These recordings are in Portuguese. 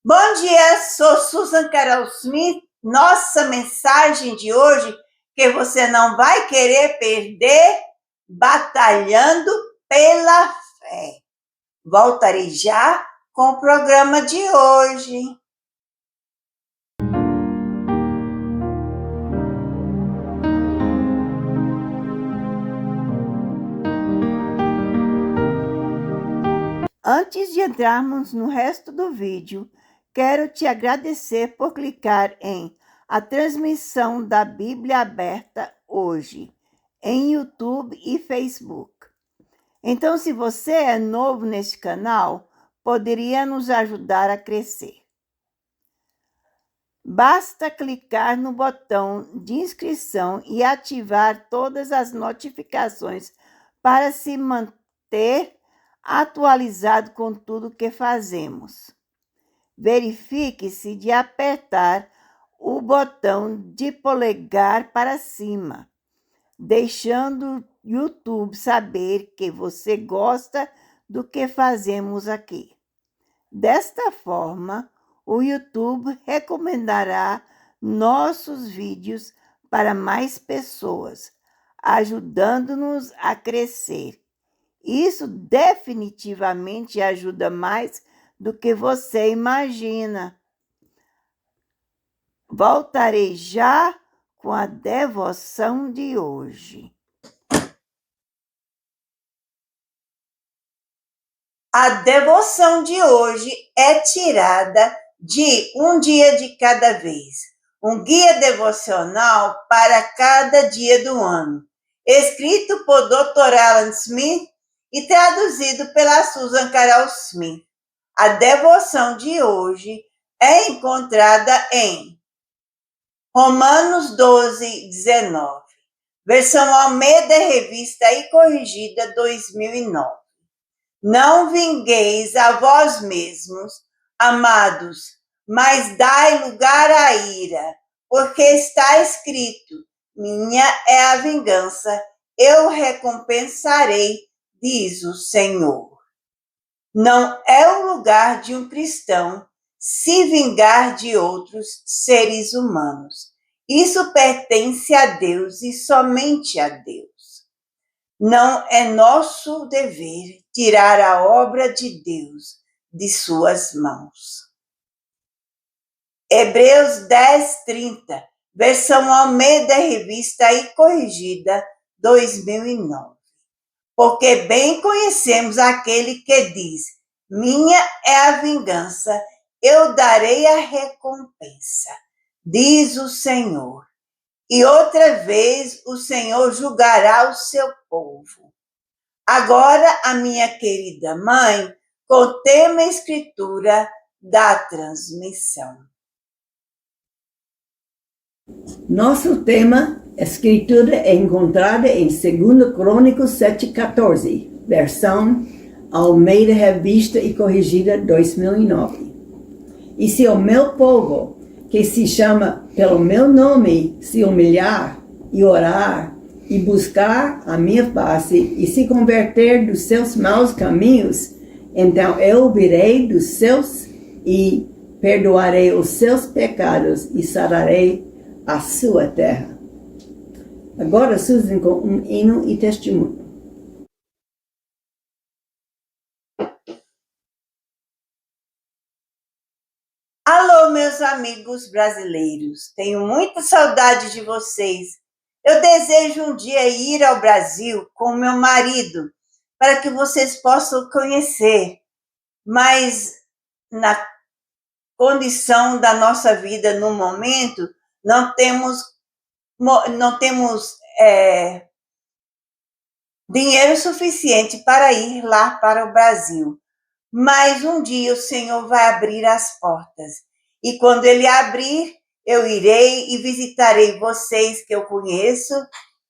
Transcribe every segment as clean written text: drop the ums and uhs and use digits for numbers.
Bom dia, sou Susan Carol Smith. Nossa mensagem de hoje, que você não vai querer perder, batalhando pela fé. Voltarei já com o programa de hoje. Antes de entrarmos no resto do vídeo, quero te agradecer por clicar em a transmissão da Bíblia aberta hoje, em YouTube e Facebook. Então, se você é novo neste canal, poderia nos ajudar a crescer. Basta clicar no botão de inscrição e ativar todas as notificações para se manter atualizado com tudo que fazemos. Verifique-se de apertar o botão de polegar para cima, deixando o YouTube saber que você gosta do que fazemos aqui. Desta forma, o YouTube recomendará nossos vídeos para mais pessoas, ajudando-nos a crescer. Isso definitivamente ajuda mais do que você imagina. Voltarei já com a devoção de hoje. A devoção de hoje é tirada de Um Dia de Cada Vez, um guia devocional para cada dia do ano, escrito por Dr. Alan Smith e traduzido pela Susan Carol Smith. A devoção de hoje é encontrada em Romanos 12, 19, versão Almeida Revista e Corrigida 2009. Não vingueis a vós mesmos, amados, mas dai lugar à ira, porque está escrito: minha é a vingança, eu recompensarei, diz o Senhor. Não é o lugar de um cristão se vingar de outros seres humanos. Isso pertence a Deus e somente a Deus. Não é nosso dever tirar a obra de Deus de suas mãos. Hebreus 10, 30, versão Almeida Revista e Corrigida 2009. Porque bem conhecemos aquele que diz: minha é a vingança, eu darei a recompensa, diz o Senhor. E outra vez o Senhor julgará o seu povo. Agora, a minha querida mãe, com o tema escritura da transmissão. Nosso tema, escritura, é encontrada em 2 Crônicos 7,14, versão Almeida Revista e Corrigida 2009. E se o meu povo, que se chama pelo meu nome, se humilhar e orar e buscar a minha face e se converter dos seus maus caminhos, então eu ouvirei dos seus e perdoarei os seus pecados e sararei a sua terra. Agora, Susan, com um hino e testemunho. Alô, meus amigos brasileiros, tenho muita saudade de vocês. Eu desejo um dia ir ao Brasil com meu marido, para que vocês possam conhecer, mas na condição da nossa vida no momento, não temos dinheiro suficiente para ir lá para o Brasil. Mas um dia o Senhor vai abrir as portas. E quando Ele abrir, eu irei e visitarei vocês que eu conheço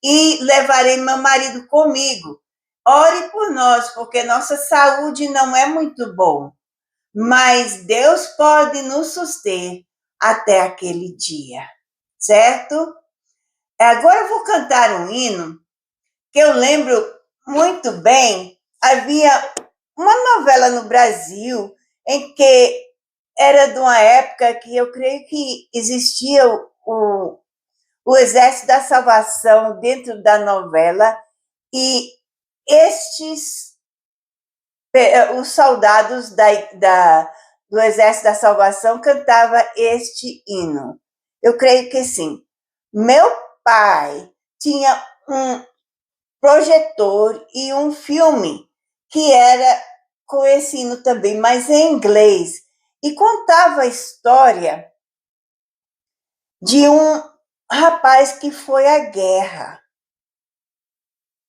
e levarei meu marido comigo. Ore por nós, porque nossa saúde não é muito boa. Mas Deus pode nos suster até aquele dia, certo? Agora eu vou cantar um hino que eu lembro muito bem. Havia uma novela no Brasil em que era de uma época que eu creio que existia o Exército da Salvação dentro da novela, e estes, os soldados do Exército da Salvação cantavam este hino. Eu creio que sim. Meu pai tinha um projetor e um filme que era com esse hino também, mas em inglês, e contava a história de um rapaz que foi à guerra.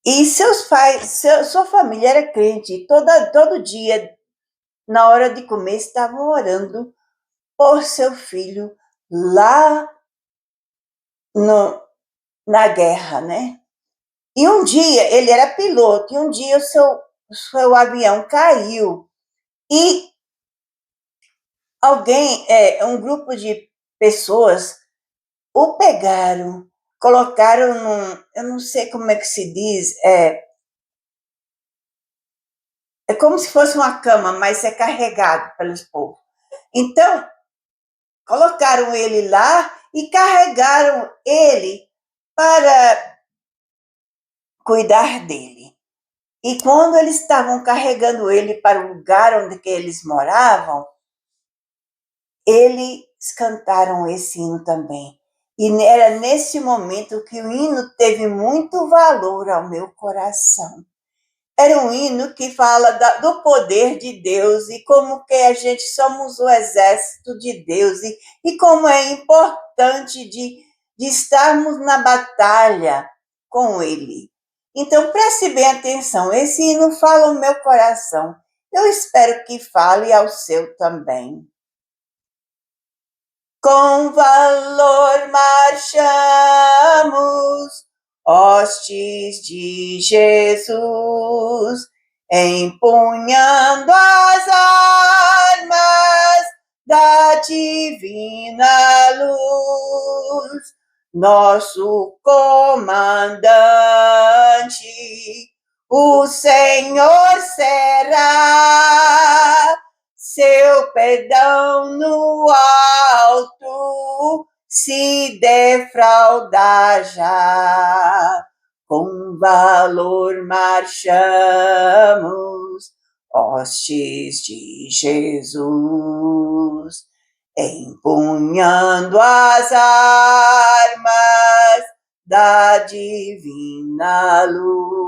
E seus pais, sua família era crente, e todo dia, na hora de comer, estavam orando por seu filho lá no, na guerra, né? E um dia, ele era piloto, e um dia o seu avião caiu, e um grupo de pessoas o pegaram, colocaram eu não sei como é que se diz, é como se fosse uma cama, mas é carregado pelos povos. Então, colocaram ele lá e carregaram ele para cuidar dele. E quando eles estavam carregando ele para o lugar onde que eles moravam, eles cantaram esse hino também. E era nesse momento que o hino teve muito valor ao meu coração. Era um hino que fala do poder de Deus e como que a gente somos o exército de Deus e como é importante de estarmos na batalha com Ele. Então, preste bem atenção, esse hino fala ao meu coração. Eu espero que fale ao seu também. Com valor marchamos, hostes de Jesus, empunhando as armas da divina luz. Nosso comandante, o Senhor será. Seu perdão no alto se defraudar já. Com valor marchamos, hostes de Jesus, empunhando as armas da divina luz.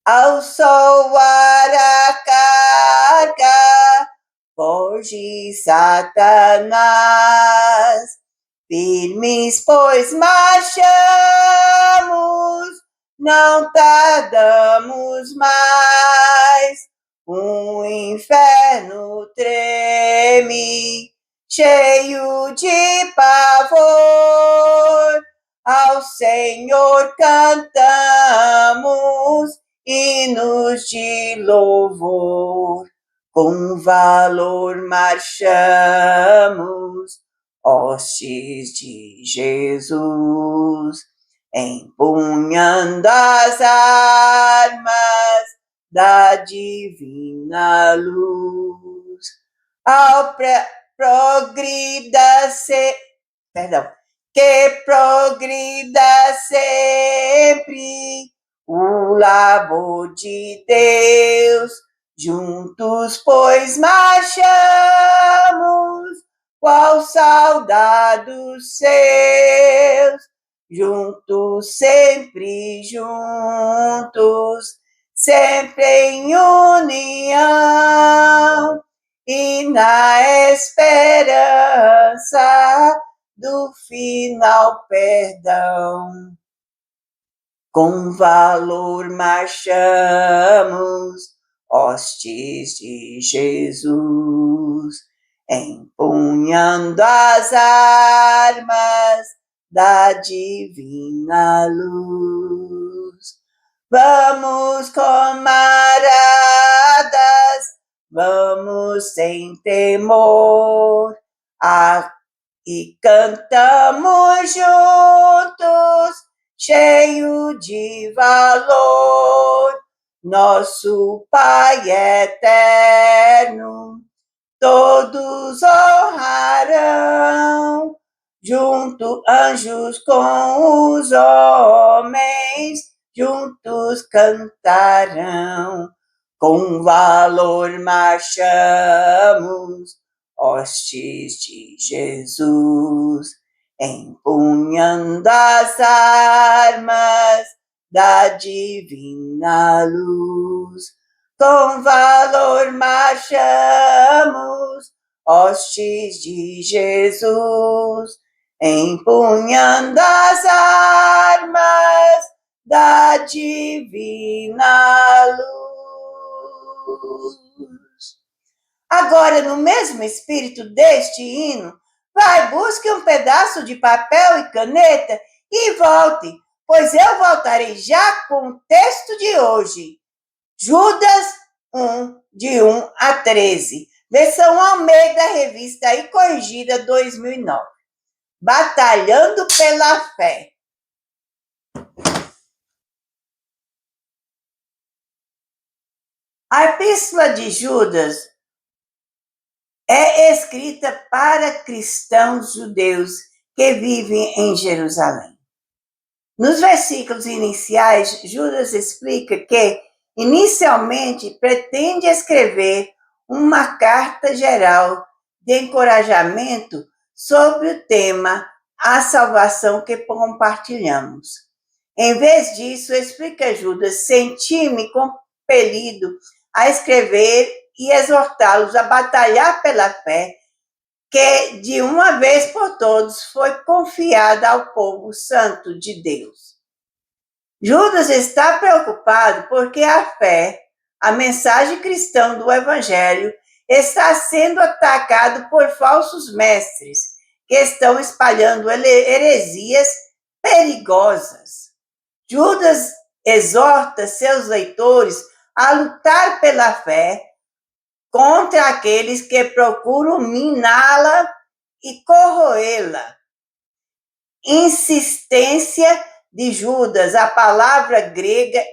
Ao soar a carga, foge Satanás. Firmes, pois marchamos, não tardamos mais. O inferno treme, cheio de pavor. Ao Senhor cantamos hinos de louvor. Com valor marchamos, hostes de Jesus, empunhando as armas da divina luz. Ao que progrida sempre o labor de Deus. Juntos, pois, marchamos, qual soldados seus. Juntos, sempre em união, e na esperança do final perdão. Com valor marchamos, hostes de Jesus, empunhando as armas da divina luz. Vamos, camaradas, vamos sem temor, e cantamos juntos, cheio de valor, nosso Pai eterno, todos honrarão, junto anjos com os homens, juntos cantarão. Com valor marchamos, hostes de Jesus, empunhando as armas da divina luz. Com valor marchamos, hostes de Jesus, empunhando as armas da divina luz. Agora, no mesmo espírito deste hino, vai, busque um pedaço de papel e caneta e volte, pois eu voltarei já com o texto de hoje. Judas 1, de 1 a 13. Versão Almeida, revista e corrigida 2009. Batalhando pela fé. A epístola de Judas é escrita para cristãos judeus que vivem em Jerusalém. Nos versículos iniciais, Judas explica que, inicialmente, pretende escrever uma carta geral de encorajamento sobre o tema a salvação que compartilhamos. Em vez disso, explica Judas, senti-me compelido a escrever e exortá-los a batalhar pela fé que, de uma vez por todos, foi confiada ao povo santo de Deus. Judas está preocupado porque a fé, a mensagem cristã do Evangelho, está sendo atacado por falsos mestres que estão espalhando heresias perigosas. Judas exorta seus leitores a lutar pela fé contra aqueles que procuram miná-la e corroê-la. Insistência de Judas, a palavra grega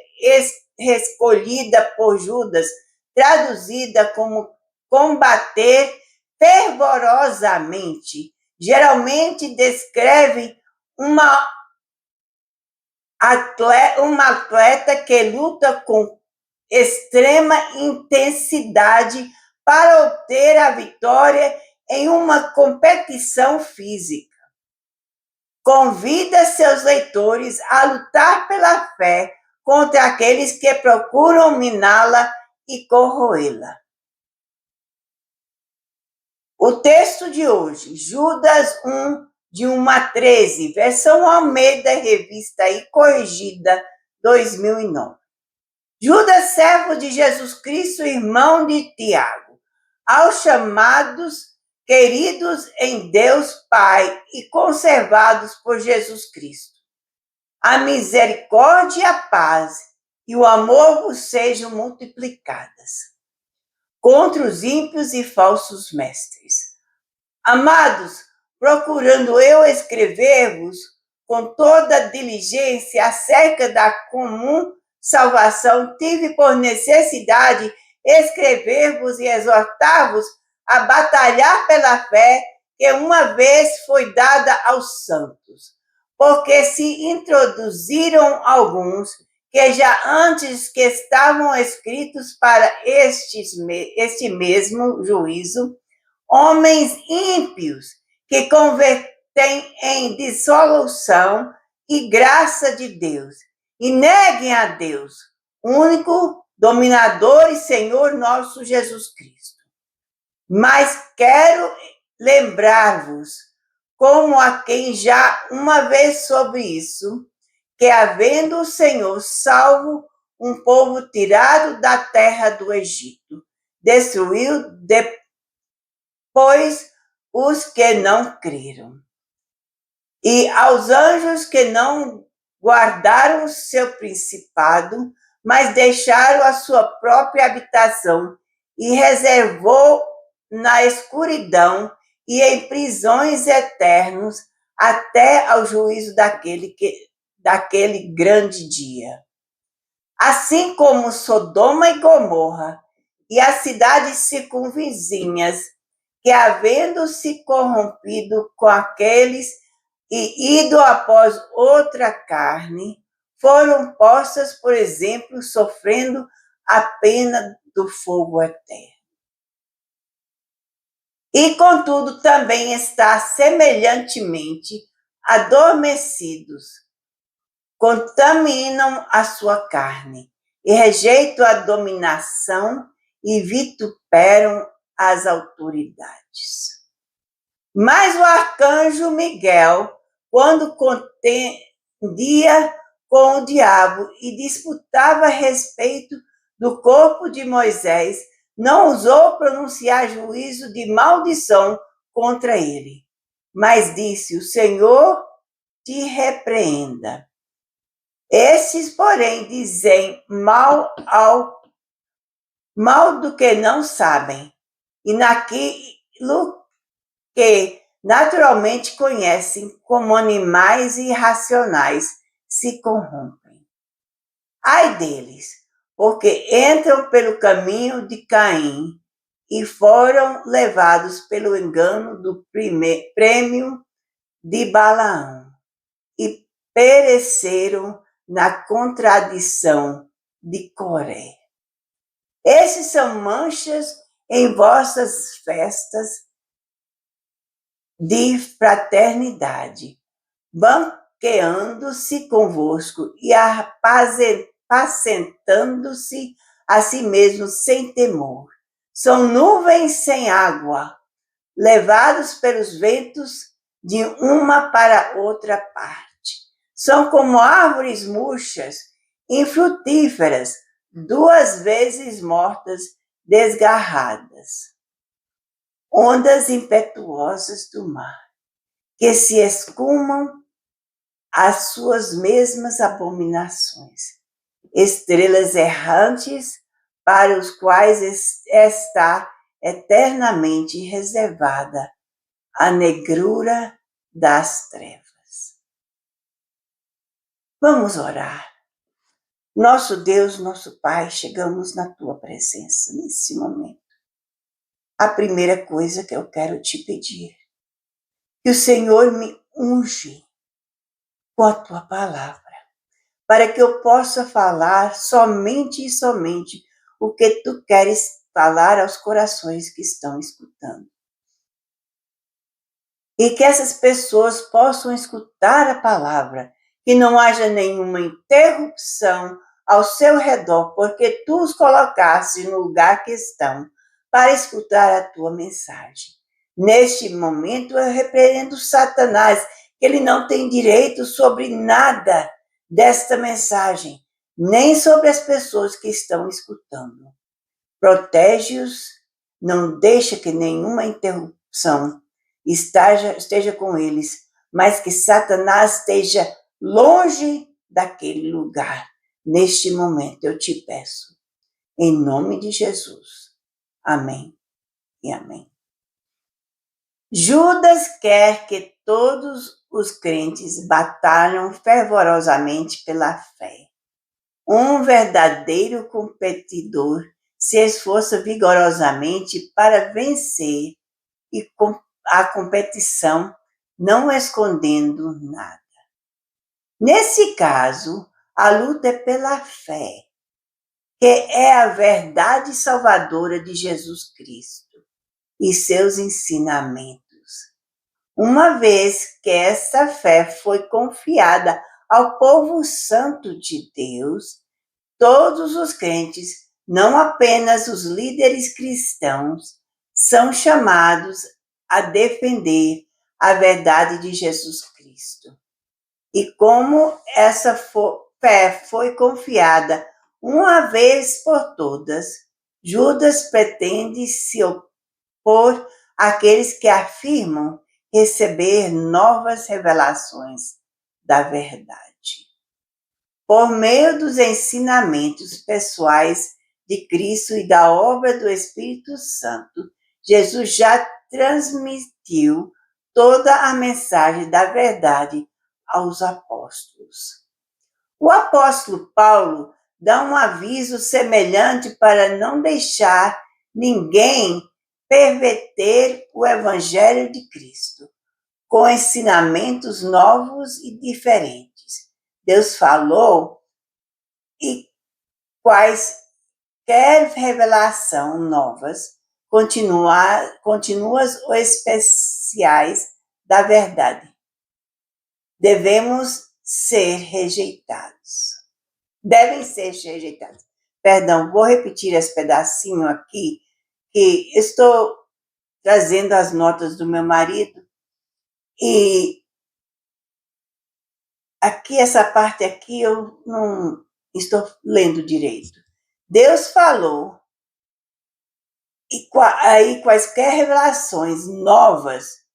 escolhida por Judas, traduzida como combater fervorosamente, geralmente descreve uma atleta que luta com extrema intensidade para obter a vitória em uma competição física. Convida seus leitores a lutar pela fé contra aqueles que procuram miná-la e corroê-la. O texto de hoje, Judas 1, de 1 a 13, versão Almeida, revista e corrigida, 2009. Judas, servo de Jesus Cristo, irmão de Tiago, aos chamados, queridos em Deus Pai e conservados por Jesus Cristo. A misericórdia e a paz e o amor vos sejam multiplicadas contra os ímpios e falsos mestres. Amados, procurando eu escrever-vos com toda diligência acerca da comum salvação, tive por necessidade escrever-vos e exortar-vos a batalhar pela fé que uma vez foi dada aos santos. Porque se introduziram alguns que já antes que estavam escritos para este mesmo juízo, homens ímpios que convertem em dissolução e graça de Deus, e neguem a Deus, único dominador e Senhor nosso Jesus Cristo. Mas quero lembrar-vos, como a quem já uma vez soube isso, que havendo o Senhor salvo um povo tirado da terra do Egito, destruiu depois os que não creram. E aos anjos que não guardaram seu principado, mas deixaram a sua própria habitação e reservou na escuridão e em prisões eternos até ao juízo daquele grande dia. Assim como Sodoma e Gomorra e as cidades circunvizinhas que, havendo-se corrompido com aqueles e ido após outra carne, foram postas, por exemplo, sofrendo a pena do fogo eterno. E, contudo, também está semelhantemente adormecidos, contaminam a sua carne e rejeitam a dominação e vituperam as autoridades. Mas o arcanjo Miguel, quando contendia com o diabo e disputava a respeito do corpo de Moisés, não ousou pronunciar juízo de maldição contra ele, mas disse: o Senhor te repreenda. Esses, porém, dizem mal do que não sabem, e naquilo que naturalmente conhecem como animais irracionais se corrompem. Ai deles, porque entram pelo caminho de Caim e foram levados pelo engano do prêmio de Balaão e pereceram na contradição de Coré. Esses são manchas em vossas festas de fraternidade, banqueando-se convosco e apacentando-se a si mesmos sem temor. São nuvens sem água, levados pelos ventos de uma para outra parte. São como árvores murchas, infrutíferas, 2 vezes mortas, desgarradas. Ondas impetuosas do mar, que se escumam às suas mesmas abominações. Estrelas errantes, para os quais está eternamente reservada a negrura das trevas. Vamos orar. Nosso Deus, nosso Pai, chegamos na Tua presença nesse momento. A primeira coisa que eu quero te pedir, que o Senhor me unge com a Tua palavra, para que eu possa falar somente e somente o que Tu queres falar aos corações que estão escutando. E que essas pessoas possam escutar a palavra, que não haja nenhuma interrupção ao seu redor, porque Tu os colocaste no lugar que estão, para escutar a Tua mensagem. Neste momento eu repreendo Satanás, que ele não tem direito sobre nada desta mensagem, nem sobre as pessoas que estão escutando. Protege-os, não deixa que nenhuma interrupção esteja com eles, mas que Satanás esteja longe daquele lugar. Neste momento eu te peço, em nome de Jesus. Amém e amém. Judas quer que todos os crentes batalhem fervorosamente pela fé. Um verdadeiro competidor se esforça vigorosamente para vencer e a competição, não escondendo nada. Nesse caso, a luta é pela fé, que é a verdade salvadora de Jesus Cristo e seus ensinamentos. Uma vez que essa fé foi confiada ao povo santo de Deus, todos os crentes, não apenas os líderes cristãos, são chamados a defender a verdade de Jesus Cristo. E como essa fé foi confiada uma vez por todas, Judas pretende se opor àqueles que afirmam receber novas revelações da verdade. Por meio dos ensinamentos pessoais de Cristo e da obra do Espírito Santo, Jesus já transmitiu toda a mensagem da verdade aos apóstolos. O apóstolo Paulo dá um aviso semelhante para não deixar ninguém perverter o Evangelho de Cristo, com ensinamentos novos e diferentes. Deus falou e quaisquer revelação novas, continuas ou especiais da verdade, devem ser rejeitados. Perdão, vou repetir esse pedacinho aqui, que estou trazendo as notas do meu marido, e aqui, essa parte aqui, eu não estou lendo direito. Deus falou, e aí quaisquer revelações novas,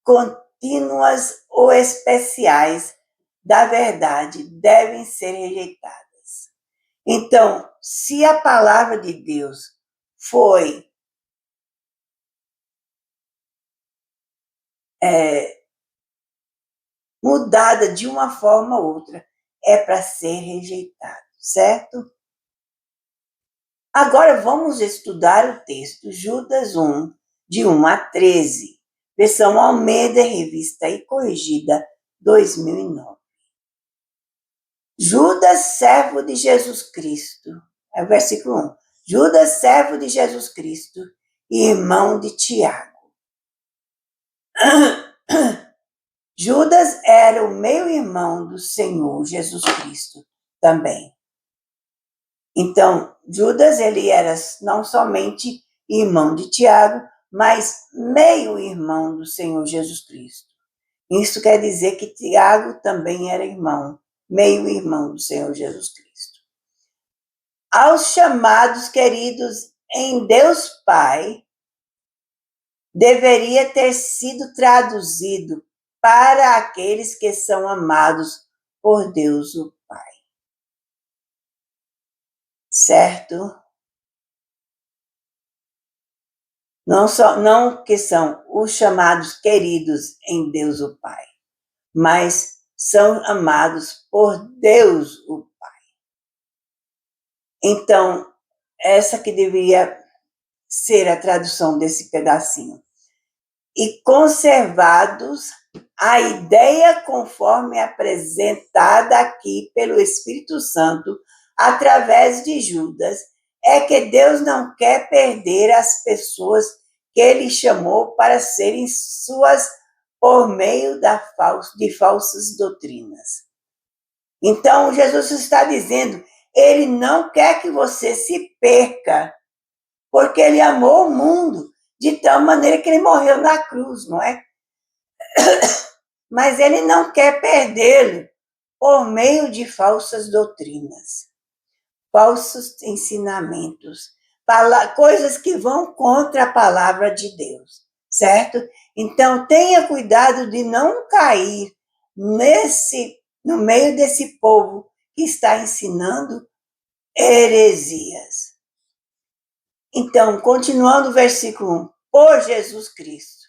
contínuas ou especiais da verdade devem ser rejeitadas. Então, se a palavra de Deus foi mudada de uma forma ou outra, é para ser rejeitado, certo? Agora vamos estudar o texto Judas 1, de 1 a 13, versão Almeida, revista e corrigida, 2009. Judas, servo de Jesus Cristo, é o versículo 1. Judas, servo de Jesus Cristo e irmão de Tiago. Judas era o meio-irmão do Senhor Jesus Cristo também. Então, Judas, ele era não somente irmão de Tiago, mas meio-irmão do Senhor Jesus Cristo. Isso quer dizer que Tiago também era irmão, meio-irmão do Senhor Jesus Cristo. Aos chamados queridos em Deus Pai, deveria ter sido traduzido para aqueles que são amados por Deus o Pai. Certo? Não que são os chamados queridos em Deus o Pai, mas são amados por Deus o Pai. Então, essa que deveria ser a tradução desse pedacinho. E conservados a ideia conforme apresentada aqui pelo Espírito Santo através de Judas, é que Deus não quer perder as pessoas que ele chamou para serem suas por meio de falsas doutrinas. Então, Jesus está dizendo, ele não quer que você se perca, porque ele amou o mundo de tal maneira que ele morreu na cruz, não é? Mas ele não quer perdê-lo por meio de falsas doutrinas, falsos ensinamentos, coisas que vão contra a palavra de Deus, certo? Então, tenha cuidado de não cair no meio desse povo que está ensinando heresias. Então, continuando o versículo 1, por Jesus Cristo.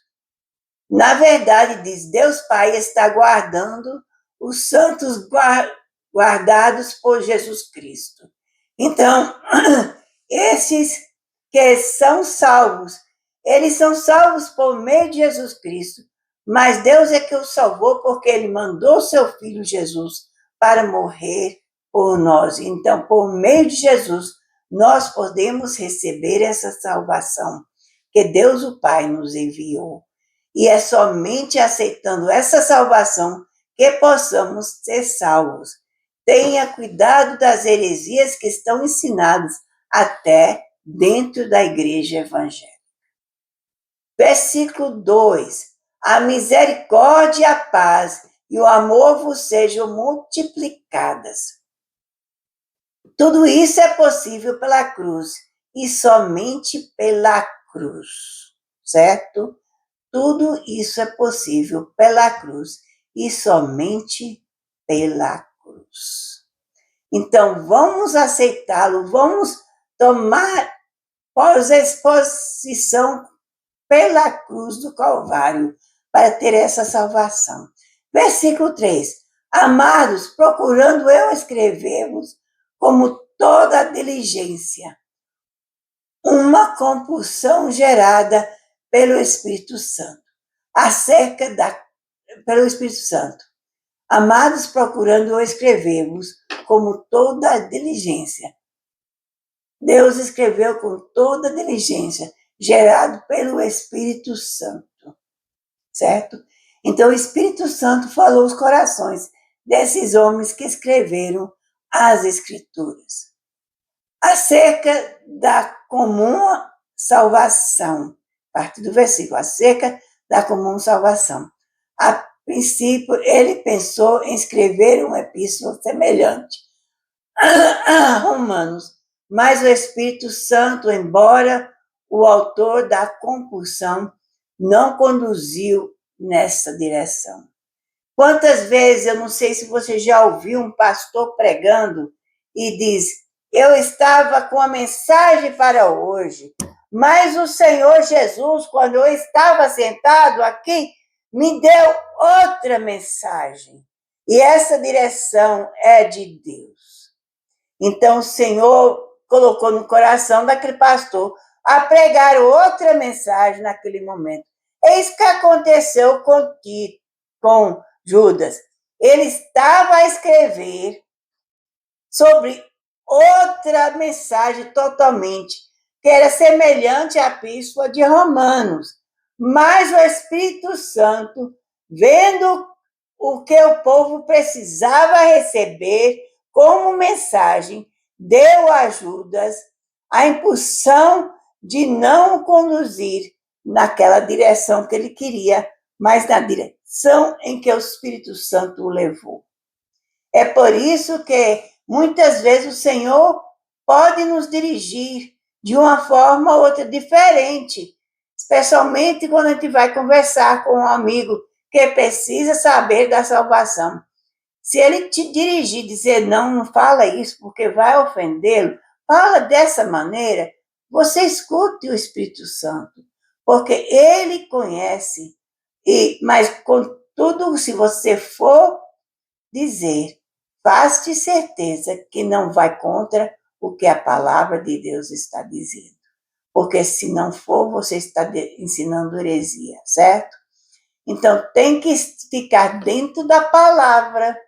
Na verdade, diz, Deus Pai está guardando os santos guardados por Jesus Cristo. Então, esses que são salvos, eles são salvos por meio de Jesus Cristo, mas Deus é que os salvou porque ele mandou seu Filho Jesus para morrer por nós. Então, por meio de Jesus, nós podemos receber essa salvação que Deus o Pai nos enviou. E é somente aceitando essa salvação que possamos ser salvos. Tenha cuidado das heresias que estão ensinadas até dentro da igreja evangélica. Versículo 2. A misericórdia, a paz e o amor vos sejam multiplicadas. Tudo isso é possível pela cruz e somente pela cruz, certo? Tudo isso é possível pela cruz e somente pela cruz. Então, vamos aceitá-lo, vamos tomar posição pela cruz do Calvário para ter essa salvação. Versículo 3. Amados, procurando eu escrever-vos como toda a diligência, uma compulsão gerada pelo Espírito Santo, pelo Espírito Santo. Amados, procurando escrever-vos como toda a diligência. Deus escreveu com toda a diligência, gerado pelo Espírito Santo, certo? Então, o Espírito Santo falou os corações desses homens que escreveram as Escrituras. Acerca da comum salvação, parte do versículo, acerca da comum salvação. A princípio, ele pensou em escrever uma epístola semelhante a Romanos, mas o Espírito Santo, embora o autor da compulsão, não conduziu nessa direção. Quantas vezes, eu não sei se você já ouviu um pastor pregando e diz: eu estava com a mensagem para hoje, mas o Senhor Jesus, quando eu estava sentado aqui, me deu outra mensagem. E essa direção é de Deus. Então o Senhor colocou no coração daquele pastor a pregar outra mensagem naquele momento. É isso que aconteceu com Judas. Ele estava a escrever sobre outra mensagem totalmente, que era semelhante à epístola de Romanos. Mas o Espírito Santo, vendo o que o povo precisava receber como mensagem, deu a Judas a impulsão de não o conduzir naquela direção que ele queria, mas na direção em que o Espírito Santo o levou. É por isso que muitas vezes o Senhor pode nos dirigir de uma forma ou outra diferente, especialmente quando a gente vai conversar com um amigo que precisa saber da salvação. Se ele te dirigir, dizer, não fala isso porque vai ofendê-lo, fala dessa maneira, você escute o Espírito Santo, porque ele conhece. Mas, contudo, se você for dizer, faz-te certeza que não vai contra o que a palavra de Deus está dizendo. Porque se não for, você está ensinando heresia, certo? Então, tem que ficar dentro da palavra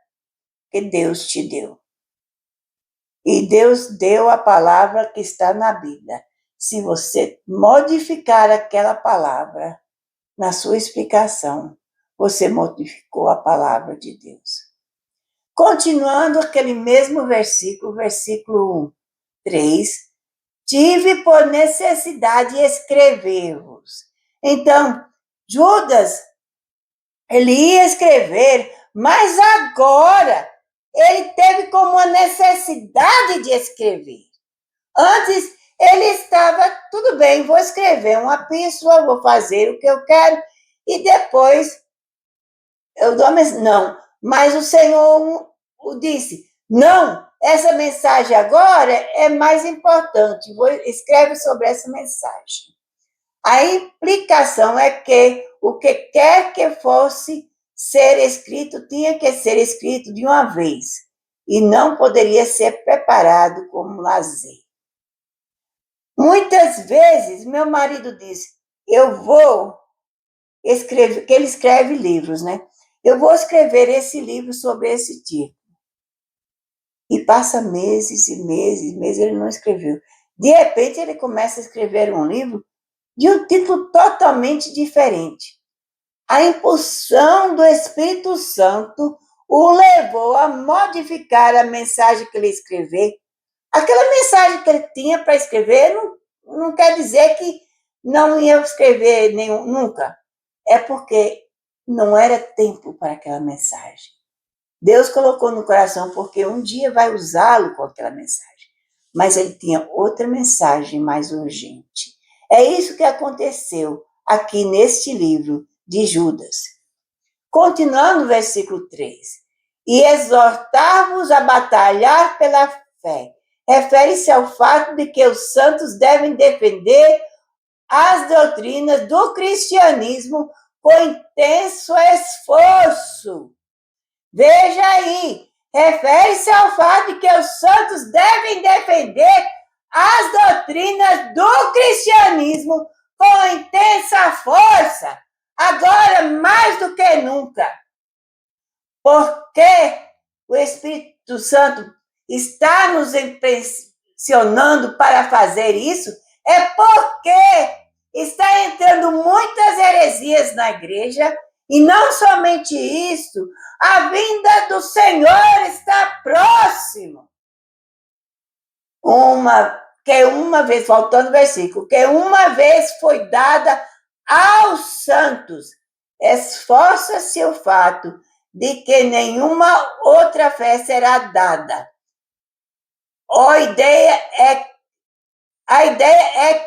que Deus te deu. E Deus deu a palavra que está na Bíblia. Se você modificar aquela palavra na sua explicação, você modificou a palavra de Deus. Continuando aquele mesmo versículo 3, tive por necessidade escrever-vos. Então, Judas, ele ia escrever, mas agora ele teve como uma necessidade de escrever. Antes, ele estava, tudo bem, vou escrever uma epístola, vou fazer o que eu quero, e depois eu dou a mensagem. Não, mas o Senhor disse, não, essa mensagem agora é mais importante, escreve sobre essa mensagem. A implicação é que o que quer que fosse ser escrito, tinha que ser escrito de uma vez, e não poderia ser preparado como lazer. Muitas vezes, meu marido diz, eu vou escrever, que ele escreve livros, né? Eu vou escrever esse livro sobre esse tipo. E passa meses e meses, ele não escreveu. De repente, ele começa a escrever um livro de um título totalmente diferente. A impulsão do Espírito Santo o levou a modificar a mensagem que ele escreveu. Aquela mensagem que ele tinha para escrever não quer dizer que não ia escrever nunca. É porque não era tempo para aquela mensagem. Deus colocou no coração porque um dia vai usá-lo com aquela mensagem. Mas ele tinha outra mensagem mais urgente. É isso que aconteceu aqui neste livro de Judas. Continuando o versículo 3. E exortar-vos a batalhar pela fé. Refere-se ao fato de que os santos devem defender as doutrinas do cristianismo com intenso esforço. Veja aí, refere-se ao fato de que os santos devem defender as doutrinas do cristianismo com intensa força, agora mais do que nunca. Porque o Espírito Santo está nos impressionando para fazer isso, é porque está entrando muitas heresias na igreja, e não somente isso, a vinda do Senhor está próximo. Uma vez, faltando o versículo, que uma vez foi dada aos santos, esforça-se o fato de que nenhuma outra fé será dada. A ideia é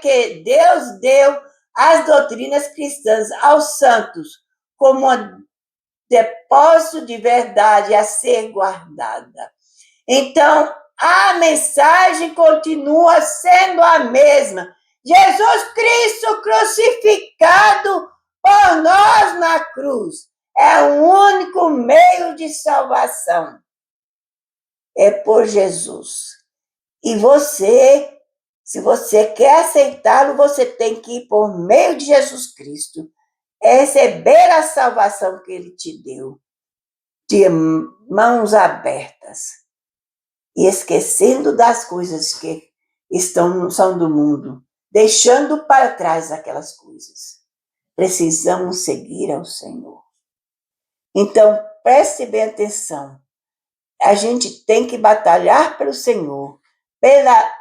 que Deus deu as doutrinas cristãs aos santos como um depósito de verdade a ser guardada. Então, a mensagem continua sendo a mesma. Jesus Cristo crucificado por nós na cruz é o único meio de salvação. É por Jesus. E você, se você quer aceitá-lo, você tem que ir por meio de Jesus Cristo, receber a salvação que ele te deu, de mãos abertas, e esquecendo das coisas que são do mundo, deixando para trás aquelas coisas. Precisamos seguir ao Senhor. Então, preste bem atenção. A gente tem que batalhar pelo Senhor, pela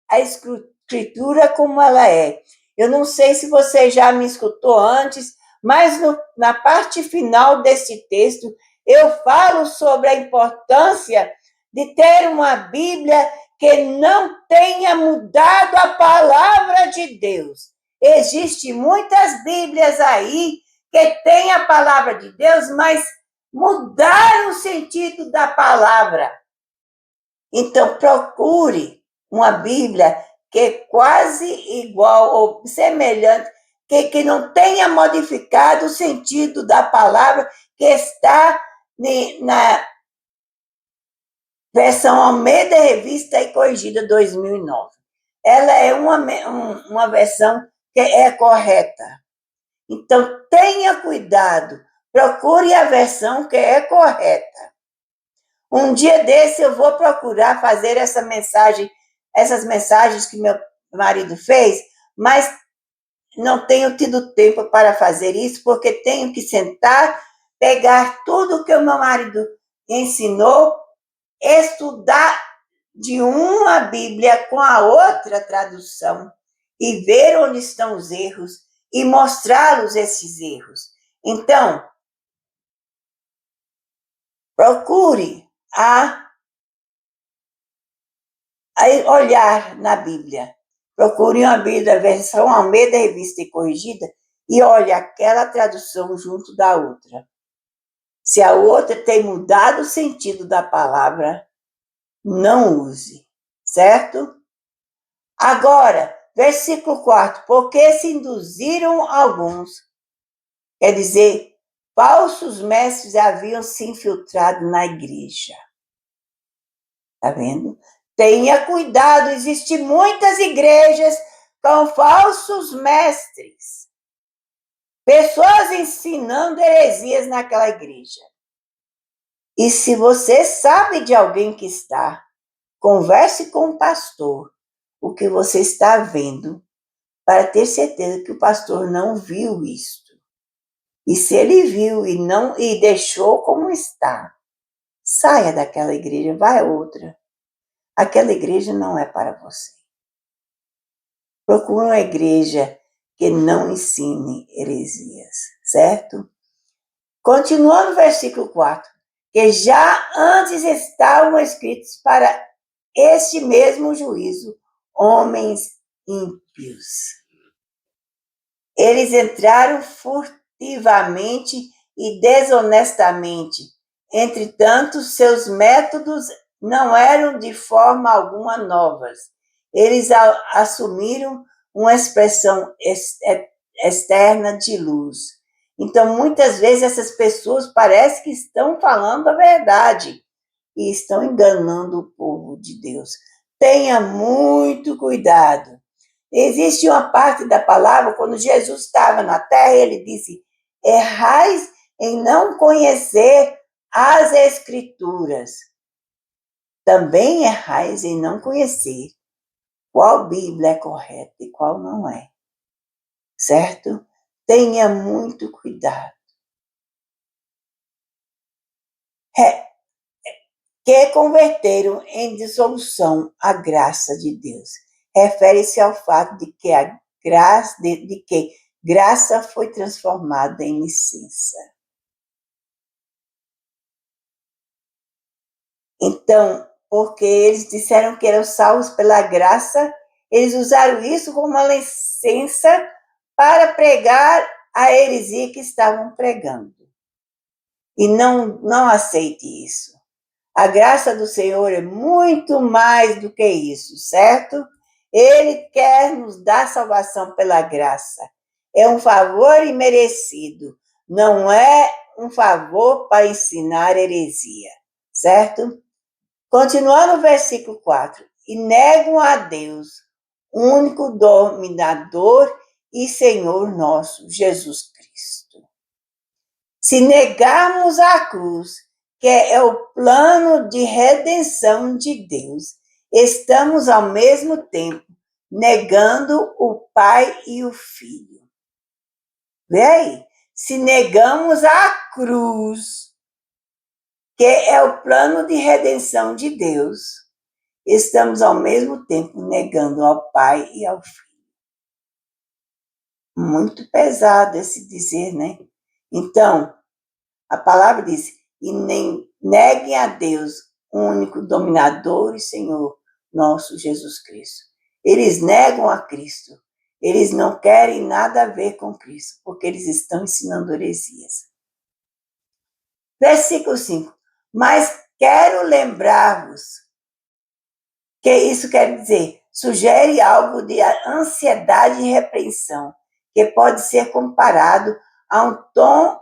a Escritura como ela é. Eu não sei se você já me escutou antes, mas na parte final desse texto, eu falo sobre a importância de ter uma Bíblia que não tenha mudado a palavra de Deus. Existem muitas Bíblias aí que têm a palavra de Deus, mas mudaram o sentido da palavra. Então, procure uma Bíblia que é quase igual ou semelhante, que não tenha modificado o sentido da palavra que está na versão Almeida Revista e Corrigida 2009. Ela é uma versão que é correta. Então, tenha cuidado, procure a versão que é correta. Um dia desse eu vou procurar fazer essas mensagens que meu marido fez, mas não tenho tido tempo para fazer isso, porque tenho que sentar, pegar tudo que o meu marido ensinou, estudar de uma Bíblia com a outra tradução e ver onde estão os erros e mostrá-los esses erros. Então, procure olhar na Bíblia. Procure uma Bíblia, versão Almeida Revista e Corrigida, e olhe aquela tradução junto da outra. Se a outra tem mudado o sentido da palavra, não use, certo? Agora, versículo 4. Porque se induziram alguns, quer dizer, falsos mestres haviam se infiltrado na igreja. Está vendo? Tenha cuidado, existem muitas igrejas com falsos mestres. Pessoas ensinando heresias naquela igreja. E se você sabe de alguém que está, converse com o pastor o que você está vendo, para ter certeza que o pastor não viu isto. E se ele viu e deixou como está, saia daquela igreja, vai a outra. Aquela igreja não é para você. Procure uma igreja que não ensine heresias, certo? Continuando no versículo 4, que já antes estavam escritos para este mesmo juízo, homens ímpios. Eles entraram furtivamente e desonestamente. Entretanto, seus métodos não eram de forma alguma novas. Eles assumiram uma expressão externa de luz. Então, muitas vezes, essas pessoas parecem que estão falando a verdade e estão enganando o povo de Deus. tenha muito cuidado. Existe uma parte da palavra, quando Jesus estava na terra, ele disse: errais em não conhecer as Escrituras. Também errais em não conhecer qual Bíblia é correta e qual não é. Certo? Tenha muito cuidado. Que converteram em dissolução a graça de Deus. Refere-se ao fato de que a graça foi transformada em licença. Então, porque eles disseram que eram salvos pela graça, eles usaram isso como uma licença para pregar a heresia que estavam pregando. E não aceite isso. A graça do Senhor é muito mais do que isso, certo? Ele quer nos dar salvação pela graça. É um favor imerecido, não é um favor para ensinar heresia, certo? Continuando o versículo 4. E negam a Deus, único dominador e Senhor nosso, Jesus Cristo. Se negarmos a cruz, que é o plano de redenção de Deus, estamos ao mesmo tempo negando o Pai e o Filho. Vê aí, se negamos a cruz, que é o plano de redenção de Deus, estamos ao mesmo tempo negando ao Pai e ao Filho. Muito pesado esse dizer, né? Então, a palavra diz: e nem neguem a Deus, o único dominador e Senhor, nosso Jesus Cristo. Eles negam a Cristo. Eles não querem nada a ver com Cristo, porque eles estão ensinando heresias. Versículo 5. Mas quero lembrar-vos que isso quer dizer, sugere algo de ansiedade e repreensão, que pode ser comparado ao tom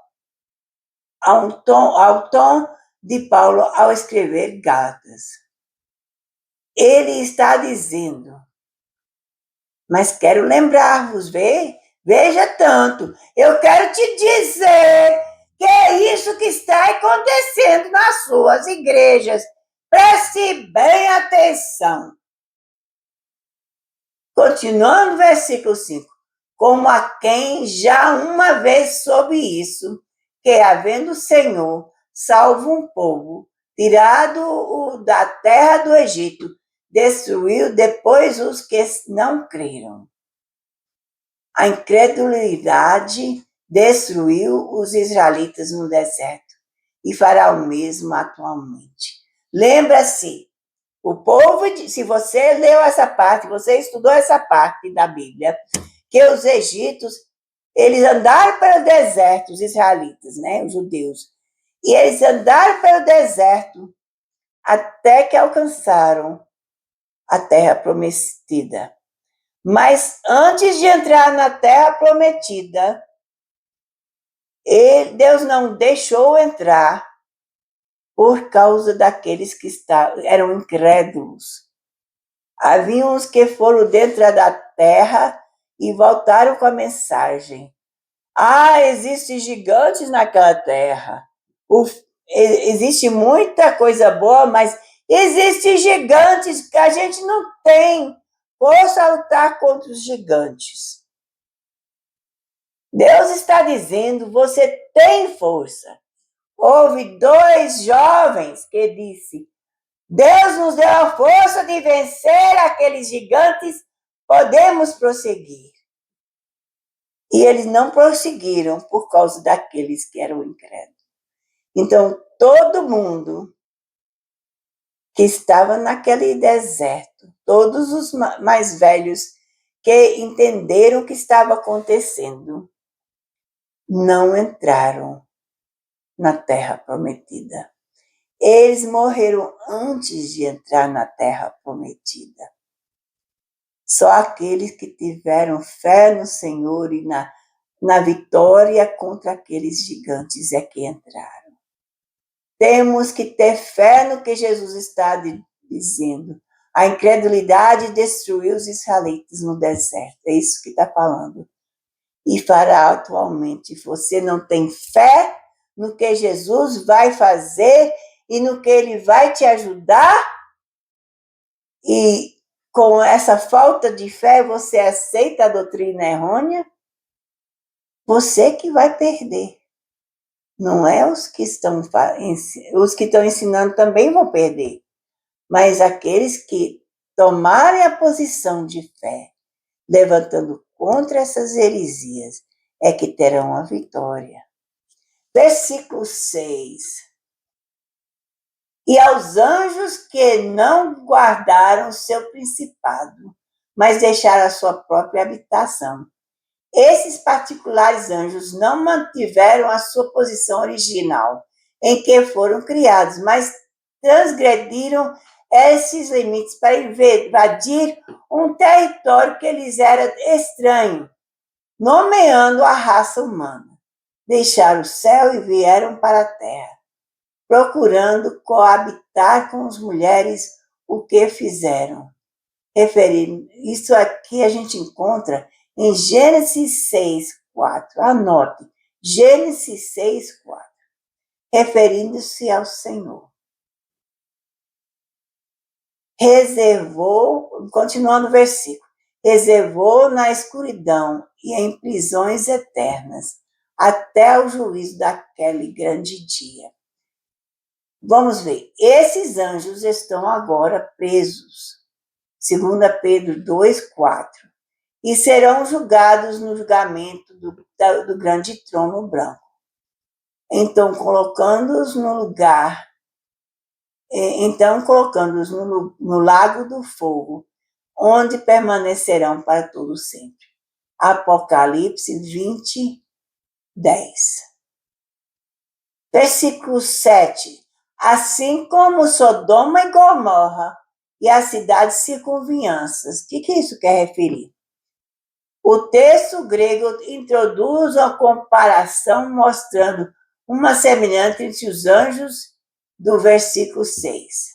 de Paulo ao escrever Gálatas. Ele está dizendo: mas quero lembrar-vos, veja tanto, eu quero te dizer que é isso que está acontecendo nas suas igrejas. Preste bem atenção. Continuando o versículo 5. Como a quem já uma vez soube isso, que havendo o Senhor salvo um povo, tirado da terra do Egito, destruiu depois os que não creram. A incredulidade destruiu os israelitas no deserto e fará o mesmo atualmente. Lembra-se, o povo, se você leu essa parte, você estudou essa parte da Bíblia, que os egípcios, eles andaram pelo deserto, os israelitas, né, os judeus, e eles andaram pelo deserto até que alcançaram a terra prometida. Mas antes de entrar na terra prometida, Deus não deixou entrar por causa daqueles que eram incrédulos. Havia uns que foram dentro da terra e voltaram com a mensagem: existem gigantes naquela terra. Existe muita coisa boa, mas existem gigantes que a gente não tem força a lutar contra os gigantes. Deus está dizendo: você tem força. Houve 2 jovens que disse: Deus nos deu a força de vencer aqueles gigantes, podemos prosseguir. E eles não prosseguiram por causa daqueles que eram incrédulos. Então, todo mundo que estava naquele deserto, todos os mais velhos que entenderam o que estava acontecendo, não entraram na terra prometida. Eles morreram antes de entrar na terra prometida. Só aqueles que tiveram fé no Senhor e na vitória contra aqueles gigantes é que entraram. Temos que ter fé no que Jesus está dizendo. A incredulidade destruiu os israelitas no deserto. É isso que está falando. E fará atualmente. Você não tem fé no que Jesus vai fazer e no que ele vai te ajudar? E com essa falta de fé, você aceita a doutrina errônea? Você que vai perder. Não é os que estão ensinando também vão perder. Mas aqueles que tomarem a posição de fé, levantando contra essas heresias, é que terão a vitória. Versículo 6. E aos anjos que não guardaram seu principado, mas deixaram a sua própria habitação. Esses particulares anjos não mantiveram a sua posição original, em que foram criados, mas transgrediram esses limites para invadir um território que lhes era estranho, nomeando a raça humana. Deixaram o céu e vieram para a terra, procurando coabitar com as mulheres, o que fizeram. Isso aqui a gente encontra em Gênesis 6:4. Anote, Gênesis 6:4, referindo-se ao Senhor. Reservou, continuando o versículo, reservou na escuridão e em prisões eternas, até o juízo daquele grande dia. Vamos ver, esses anjos estão agora presos, 2 Pedro 2:4, e serão julgados no julgamento do grande trono branco. Então, colocando-os no lago do fogo, onde permanecerão para todo sempre. Apocalipse 20:10. Versículo 7. Assim como Sodoma e Gomorra e as cidades circunvizinhas. O que isso quer referir? O texto grego introduz uma comparação mostrando uma semelhança entre os anjos do versículo 6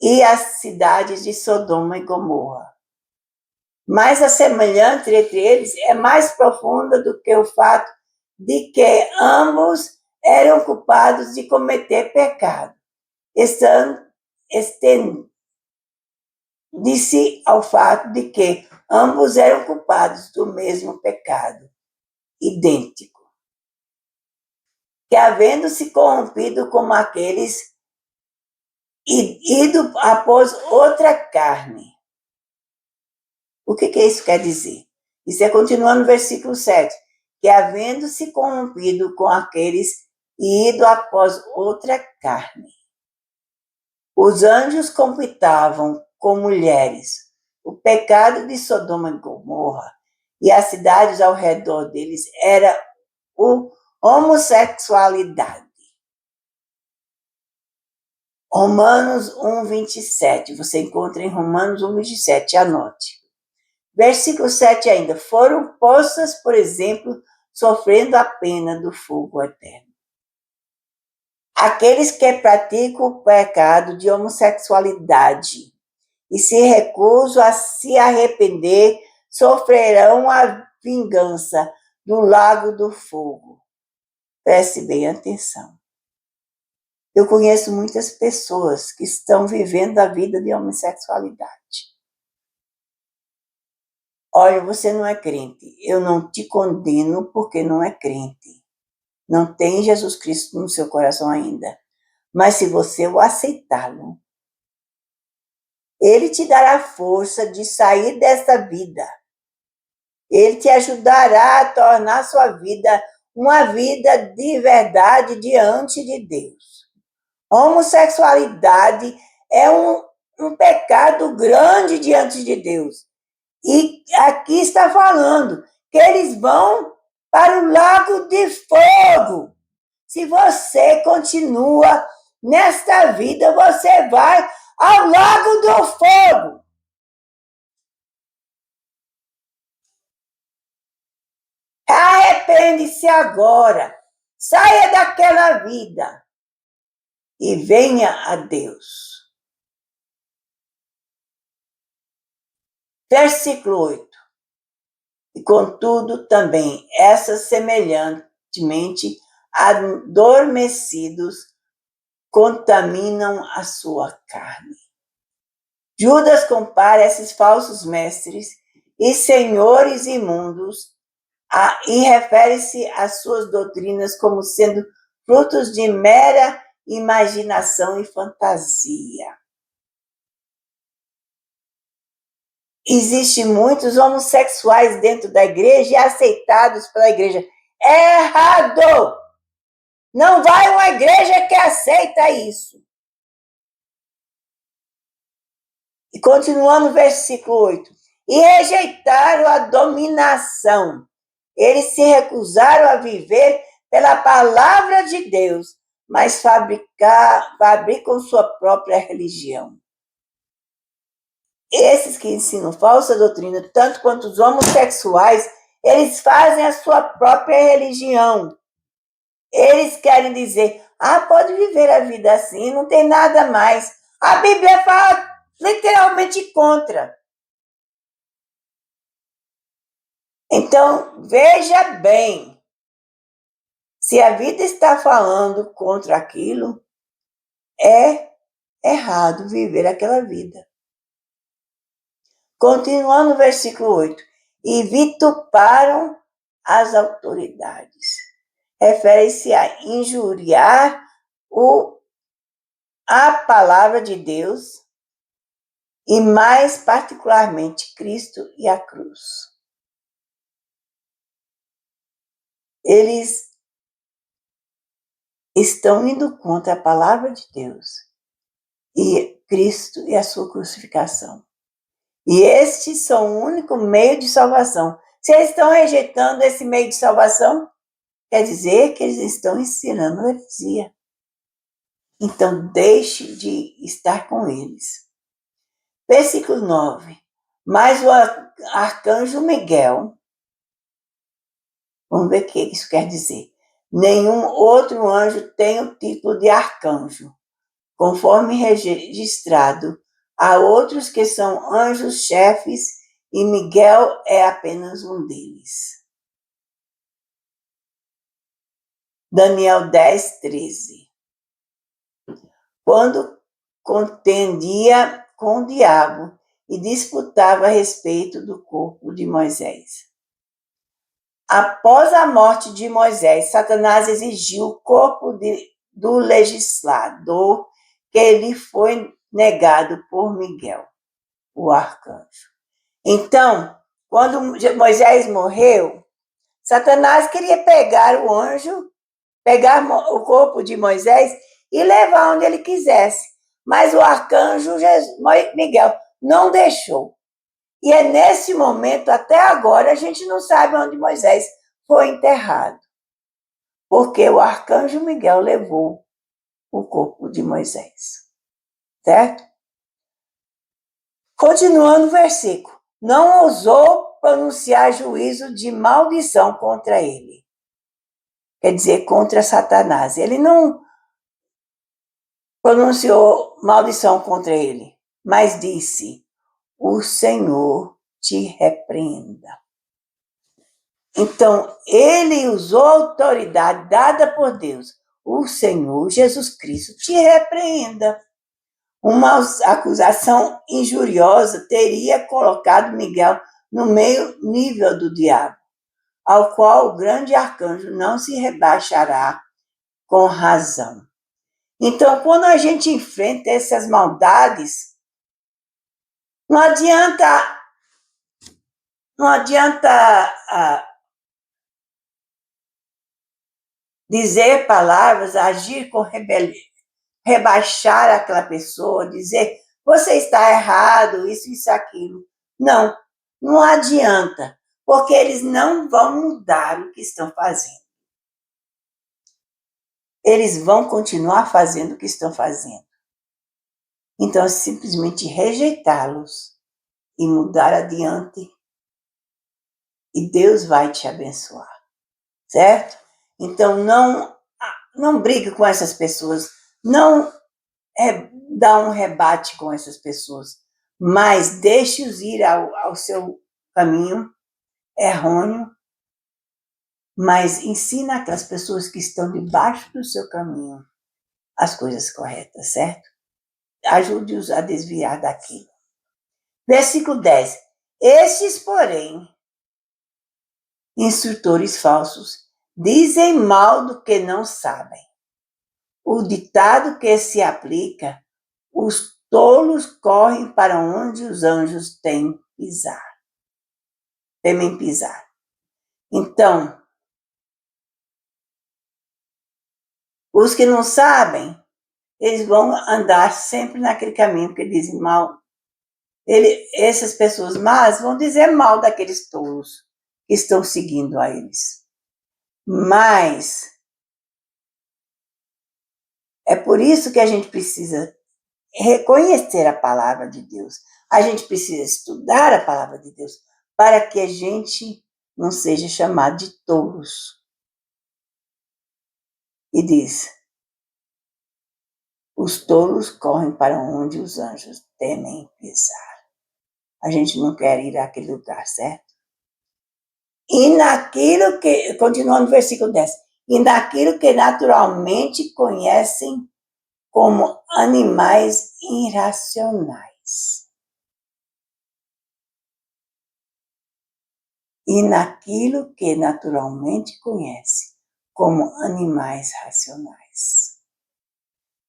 e as cidades de Sodoma e Gomorra. Mas a semelhança entre eles é mais profunda do que o fato de que ambos eram culpados de cometer pecado. Estende-se ao fato de que ambos eram culpados do mesmo pecado, idêntico, que havendo se corrompido como aqueles, ido após outra carne. O que isso quer dizer? Isso é continuando no versículo 7, que havendo se corrompido com aqueles, ido após outra carne. Os anjos compitavam com mulheres. O pecado de Sodoma e Gomorra e as cidades ao redor deles era a homossexualidade. Romanos 1:27. Você encontra em Romanos 1:27. Anote. Versículo 7 ainda. Foram postas, por exemplo, sofrendo a pena do fogo eterno. Aqueles que praticam o pecado de homossexualidade e se recusam a se arrepender, sofrerão a vingança do lago do fogo. Preste bem atenção. Eu conheço muitas pessoas que estão vivendo a vida de homossexualidade. Olha, você não é crente. Eu não te condeno porque não é crente. Não tem Jesus Cristo no seu coração ainda. Mas se você o aceitá-lo, ele te dará força de sair dessa vida. Ele te ajudará a tornar sua vida uma vida de verdade diante de Deus. A homossexualidade é um pecado grande diante de Deus. E aqui está falando que eles vão para o lago de fogo. Se você continua nesta vida, você vai ao lago do fogo. Arrepende-se agora. Saia daquela vida e venha a Deus. Versículo 8. E contudo também, essas semelhantemente adormecidos contaminam a sua carne. Judas compara esses falsos mestres e senhores imundos e refere-se às suas doutrinas como sendo frutos de mera imaginação e fantasia. Existem muitos homossexuais dentro da igreja e aceitados pela igreja. É errado! Não vai uma igreja que aceita isso. E continuando o versículo 8. E rejeitaram a dominação. Eles se recusaram a viver pela palavra de Deus, mas fabricam sua própria religião. Esses que ensinam falsa doutrina, tanto quanto os homossexuais, eles fazem a sua própria religião. Eles querem dizer, pode viver a vida assim, não tem nada mais. A Bíblia fala literalmente contra. Então, veja bem, se a vida está falando contra aquilo, é errado viver aquela vida. Continuando o versículo 8. E vituparam as autoridades. Refere-se a injuriar a palavra de Deus e mais particularmente Cristo e a cruz. Eles estão indo contra a palavra de Deus e Cristo e a sua crucificação. E estes são o único meio de salvação. Se eles estão rejeitando esse meio de salvação, quer dizer que eles estão ensinando heresia. Então, deixe de estar com eles. Versículo 9. Mas o arcanjo Miguel, vamos ver o que isso quer dizer. Nenhum outro anjo tem o título de arcanjo, conforme registrado. Há outros que são anjos-chefes e Miguel é apenas um deles. Daniel 10, 13. Quando contendia com o diabo e disputava a respeito do corpo de Moisés. Após a morte de Moisés, Satanás exigiu o corpo do legislador que lhe foi negado por Miguel, o arcanjo. Então, quando Moisés morreu, Satanás queria pegar o anjo, pegar o corpo de Moisés e levar onde ele quisesse. Mas o arcanjo Miguel não deixou. E é nesse momento, até agora, a gente não sabe onde Moisés foi enterrado. Porque o arcanjo Miguel levou o corpo de Moisés. Certo? Continuando o versículo. Não ousou pronunciar juízo de maldição contra ele. Quer dizer, contra Satanás. Ele não pronunciou maldição contra ele, mas disse, o Senhor te repreenda. Então, ele usou a autoridade dada por Deus. O Senhor Jesus Cristo te repreenda. Uma acusação injuriosa teria colocado Miguel no meio nível do diabo, ao qual o grande arcanjo não se rebaixará com razão. Então, quando a gente enfrenta essas maldades, não adianta dizer palavras, agir com rebelião, rebaixar aquela pessoa, dizer, você está errado, isso, aquilo. Não, não adianta, porque eles não vão mudar o que estão fazendo. Eles vão continuar fazendo o que estão fazendo. Então, é simplesmente rejeitá-los e mudar adiante, e Deus vai te abençoar, certo? Então, não brigue com essas pessoas, não dá um rebate com essas pessoas, mas deixe-os ir ao seu caminho errôneo, mas ensina aquelas pessoas que estão debaixo do seu caminho as coisas corretas, certo? Ajude-os a desviar daquilo. Versículo 10. Estes, porém, instrutores falsos, dizem mal do que não sabem. O ditado que se aplica: os tolos correm para onde os anjos temem pisar. Então, os que não sabem, eles vão andar sempre naquele caminho que dizem mal. Essas pessoas más vão dizer mal daqueles tolos que estão seguindo a eles. Mas é por isso que a gente precisa reconhecer a palavra de Deus. A gente precisa estudar a palavra de Deus para que a gente não seja chamado de tolos. E diz: os tolos correm para onde os anjos temem pisar. A gente não quer ir àquele lugar, certo? E naquilo que, continuando no versículo 10, e naquilo que naturalmente conhecem como animais irracionais. E naquilo que naturalmente conhece como animais racionais.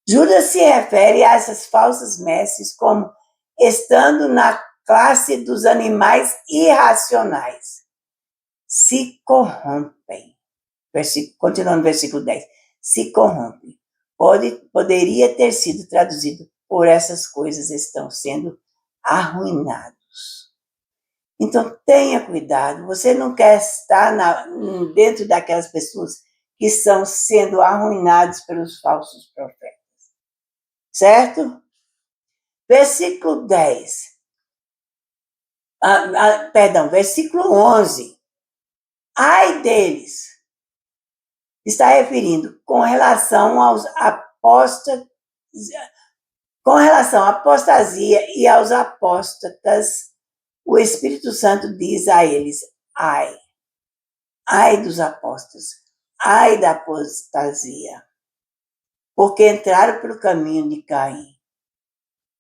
Judas se refere a essas falsas mestres como estando na classe dos animais irracionais. Se corrompem. Continuando no versículo 10. Se corrompem. Poderia ter sido traduzido: por essas coisas estão sendo arruinados. Então, tenha cuidado. Você não quer estar dentro daquelas pessoas que estão sendo arruinadas pelos falsos profetas. Certo? Versículo 10. Versículo 11. Ai deles. Está referindo com relação aos apóstatas, com relação à apostasia e aos apóstatas. O Espírito Santo diz a eles: ai. Ai dos apóstolos. Ai da apostasia. Porque entraram pelo caminho de Caim.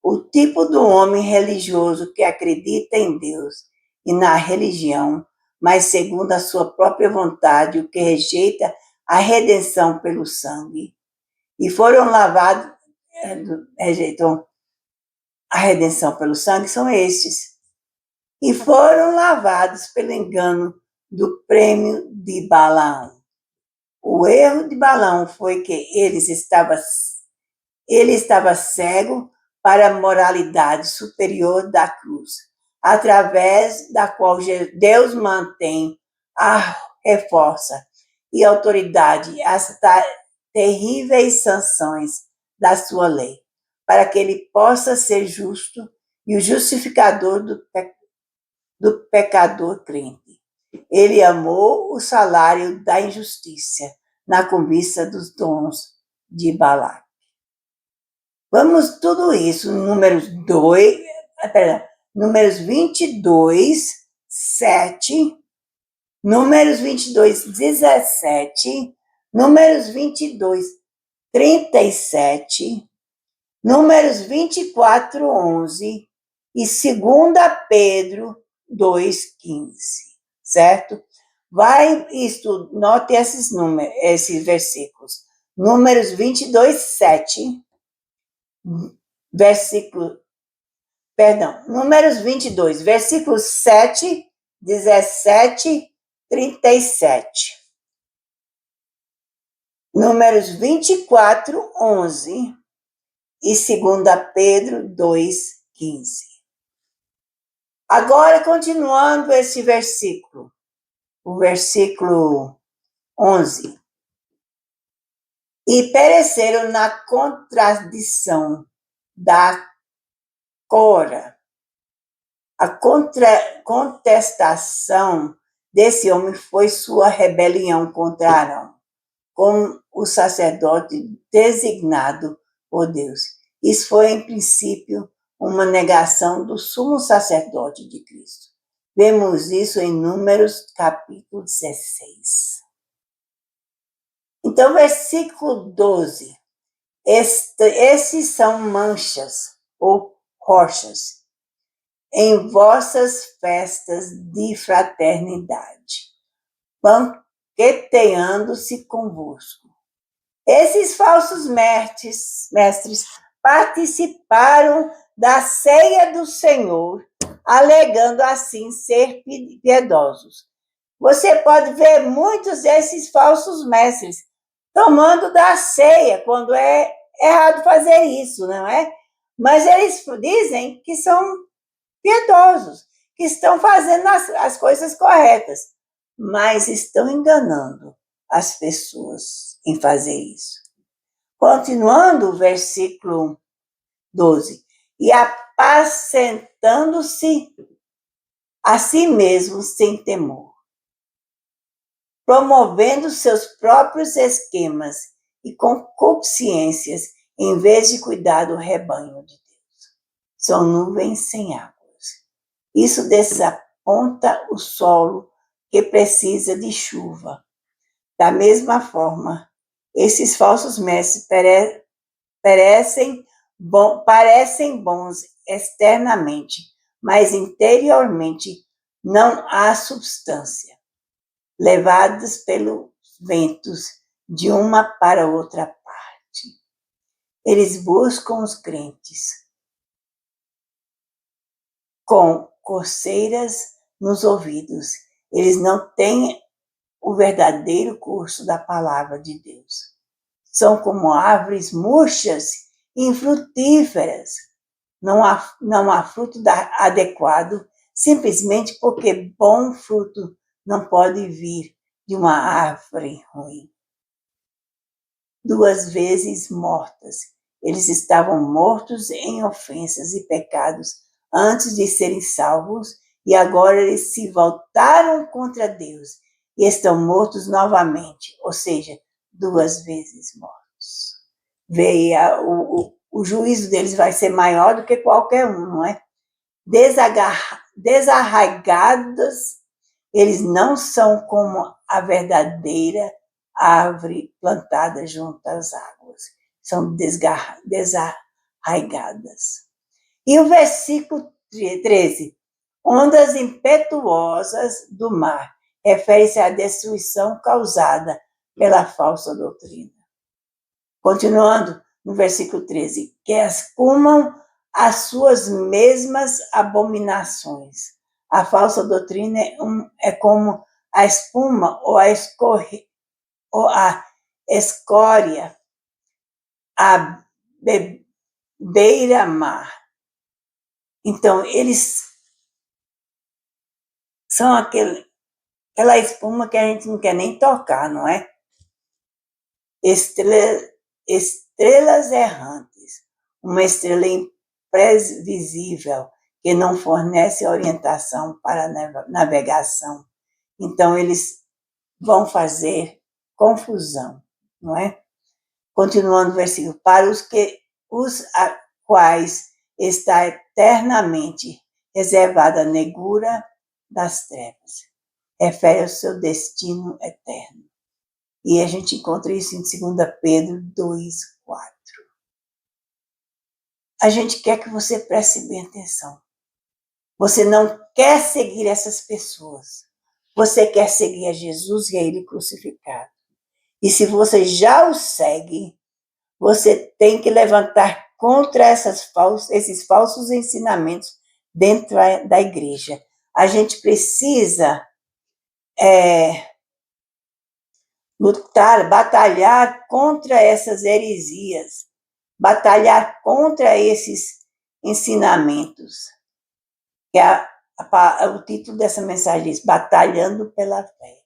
O tipo do homem religioso que acredita em Deus e na religião, mas segundo a sua própria vontade, o que rejeita a redenção pelo sangue. E foram lavados, rejeitam a redenção pelo sangue, são estes. E foram lavados pelo engano do prêmio de Balaão. O erro de Balaão foi que ele estava cego para a moralidade superior da cruz, através da qual Deus mantém, reforça e autoridade as terríveis sanções da sua lei, para que ele possa ser justo e o justificador do pecador crente. Ele amou o salário da injustiça na cobiça dos dons de Balaque. Vamos tudo isso, Números 22, 7, Números 22, 17, Números 22, 37, Números 24, 11 e 2 Pedro 2, 15, certo? Note esses versículos. Números 22, 7, Números 22, versículos 7, 17, 37. Números 24, 11 e 2 Pedro 2, 15. Agora, continuando esse versículo, o versículo 11. E pereceram na contradição da Cora. A contestação desse homem foi sua rebelião contra Arão, como o sacerdote designado por Deus. Isso foi, em princípio, uma negação do sumo sacerdote de Cristo. Vemos isso em Números, capítulo 16. Então, versículo 12. Esses são manchas ou rochas em vossas festas de fraternidade, banqueteando-se convosco. Esses falsos mestres participaram da ceia do Senhor, alegando assim ser piedosos. Você pode ver muitos desses falsos mestres tomando da ceia, quando é errado fazer isso, não é? Mas eles dizem que são piedosos, que estão fazendo as coisas corretas, mas estão enganando as pessoas em fazer isso. Continuando o versículo 12. E apacentando-se a si mesmos sem temor, promovendo seus próprios esquemas e concupiscências, em vez de cuidar do rebanho de Deus. São nuvens sem águas. Isso desaponta o solo que precisa de chuva. Da mesma forma, esses falsos mestres parecem bons externamente, mas interiormente não há substância, levados pelos ventos de uma para outra parte. Eles buscam os crentes com coceiras nos ouvidos. Eles não têm o verdadeiro curso da palavra de Deus. São como árvores murchas e infrutíferas. Não há fruto adequado, simplesmente porque bom fruto não pode vir de uma árvore ruim. 2 vezes mortas. Eles estavam mortos em ofensas e pecados antes de serem salvos, e agora eles se voltaram contra Deus e estão mortos novamente, ou seja, 2 vezes mortos. Veja, o juízo deles vai ser maior do que qualquer um, não é? Desarraigados, eles não são como a verdadeira árvore plantada junto às águas. São desarraigadas. E o versículo 13. Ondas impetuosas do mar. Refere-se à destruição causada pela falsa doutrina. Continuando no versículo 13. Que escumam as suas mesmas abominações. A falsa doutrina é como a espuma ou a escória à beira-mar. Então, eles são aquela espuma que a gente não quer nem tocar, não é? Estrelas errantes, uma estrela imprevisível que não fornece orientação para a navegação. Então, eles vão fazer confusão, não é? Continuando o versículo, para os quais está eternamente reservada a negura das trevas. Refere ao seu destino eterno. E a gente encontra isso em 2 Pedro 2:4. A gente quer que você preste bem atenção. Você não quer seguir essas pessoas. Você quer seguir a Jesus e a Ele crucificado. E se você já o segue, você tem que levantar contra esses falsos ensinamentos dentro da igreja. A gente precisa lutar, batalhar contra essas heresias, batalhar contra esses ensinamentos. Que o título dessa mensagem diz, Batalhando pela Fé.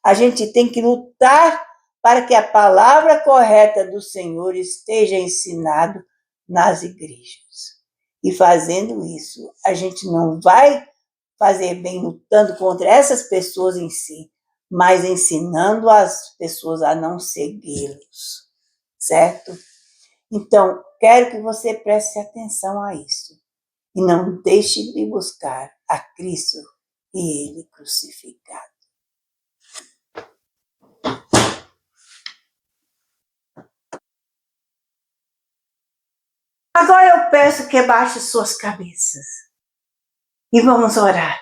A gente tem que lutar para que a palavra correta do Senhor esteja ensinada nas igrejas. E fazendo isso, a gente não vai fazer bem lutando contra essas pessoas em si, mas ensinando as pessoas a não segui-los, certo? Então, quero que você preste atenção a isso. e não deixe de buscar a Cristo e Ele crucificado. Agora eu peço que baixe suas cabeças e vamos orar.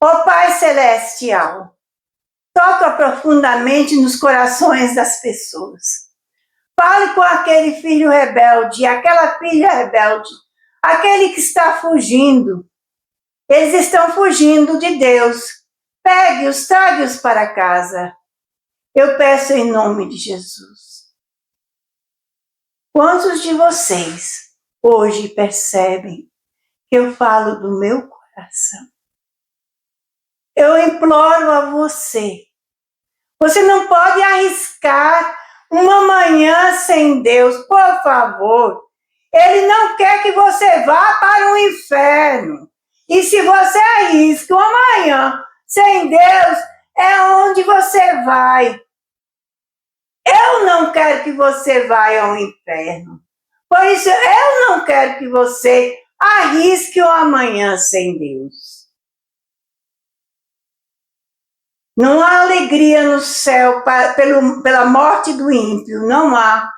Ó Pai Celestial, toca profundamente nos corações das pessoas. Fale com aquele filho rebelde, aquela filha rebelde, aquele que está fugindo. Eles estão fugindo de Deus. Pegue-os, trague-os para casa. Eu peço em nome de Jesus. Quantos de vocês hoje percebem que eu falo do meu coração? Eu imploro a você. Você não pode arriscar uma manhã sem Deus, por favor. Ele não quer que você vá para o inferno. E se você arrisca uma manhã sem Deus, é onde você vai. Eu não quero que você vá ao inferno. Por isso, eu não quero que você arrisque uma manhã sem Deus. Não há alegria no céu pela morte do ímpio, não há.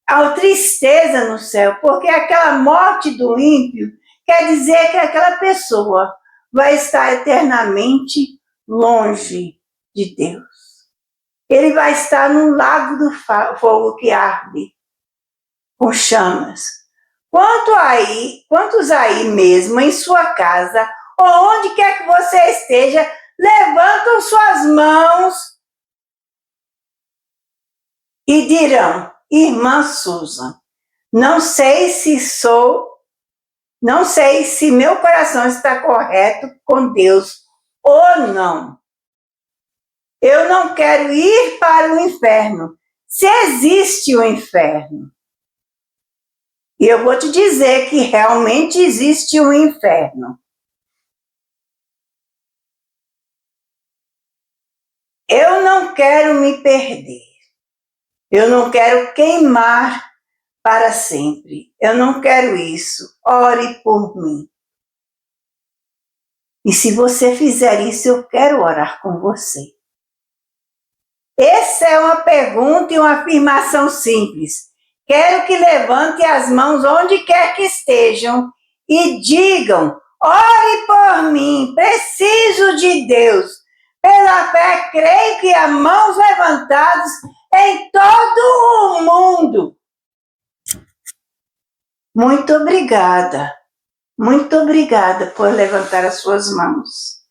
Há tristeza no céu, porque aquela morte do ímpio quer dizer que aquela pessoa vai estar eternamente longe de Deus. Ele vai estar no lago do fogo que arde, com chamas. Quantos aí mesmo, em sua casa, ou onde quer que você esteja, levantam suas mãos e dirão: Irmã Susan, não sei se meu coração está correto com Deus ou não. Eu não quero ir para o inferno, se existe o inferno. E eu vou te dizer que realmente existe um inferno. Eu não quero me perder. Eu não quero queimar para sempre. Eu não quero isso. Ore por mim. E se você fizer isso, eu quero orar com você. Essa é uma pergunta e uma afirmação simples. Quero que levante as mãos onde quer que estejam e digam: ore por mim, preciso de Deus. Pela fé, creio que há mãos levantadas em todo o mundo. Muito obrigada por levantar as suas mãos.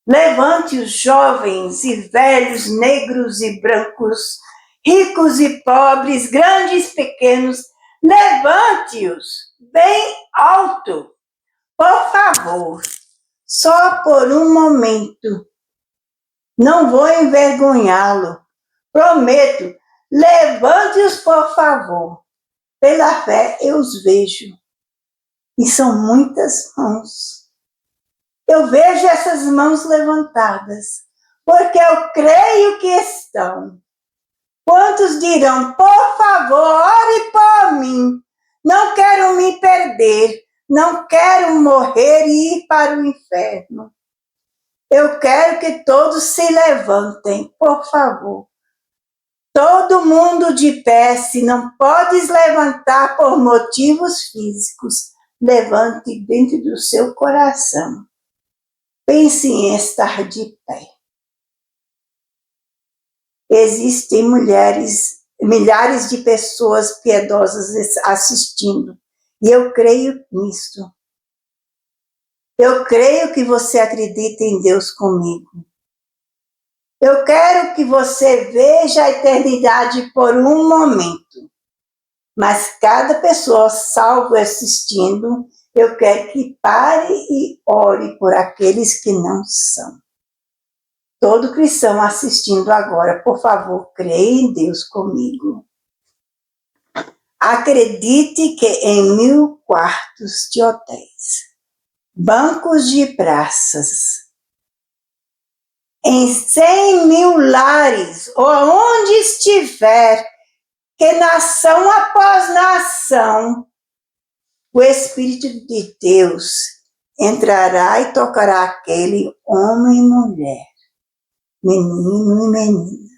Levante os jovens e velhos, negros e brancos, ricos e pobres, grandes e pequenos, levante-os bem alto, por favor, só por um momento. Não vou envergonhá-lo, prometo, levante-os, por favor. Pela fé eu os vejo, e são muitas mãos. Eu vejo essas mãos levantadas, porque eu creio que estão. Quantos dirão: por favor, ore por mim. Não quero me perder, não quero morrer e ir para o inferno. Eu quero que todos se levantem, por favor. Todo mundo de pé, se não podes levantar por motivos físicos, levante dentro do seu coração. Pense em estar de pé. Existem milhares de pessoas piedosas assistindo. E eu creio nisso. Eu creio que você acredita em Deus comigo. Eu quero que você veja a eternidade por um momento. Mas cada pessoa salvo assistindo, eu quero que pare e ore por aqueles que não são. Todo cristão assistindo agora, por favor, creia em Deus comigo. Acredite que em 1000 quartos de hotéis, bancos de praças, em 100.000 lares, ou onde estiver, que nação após nação, o Espírito de Deus entrará e tocará aquele homem e mulher, menino e menina,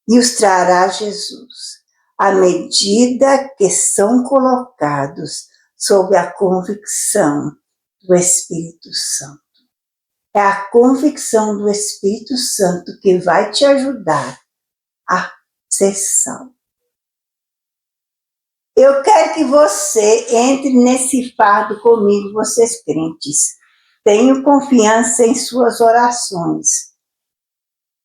e os trará a Jesus, à medida que são colocados sob a convicção do Espírito Santo. É a convicção do Espírito Santo que vai te ajudar a ser salvo. Eu quero que você entre nesse fardo comigo, vocês crentes. Tenho confiança em suas orações.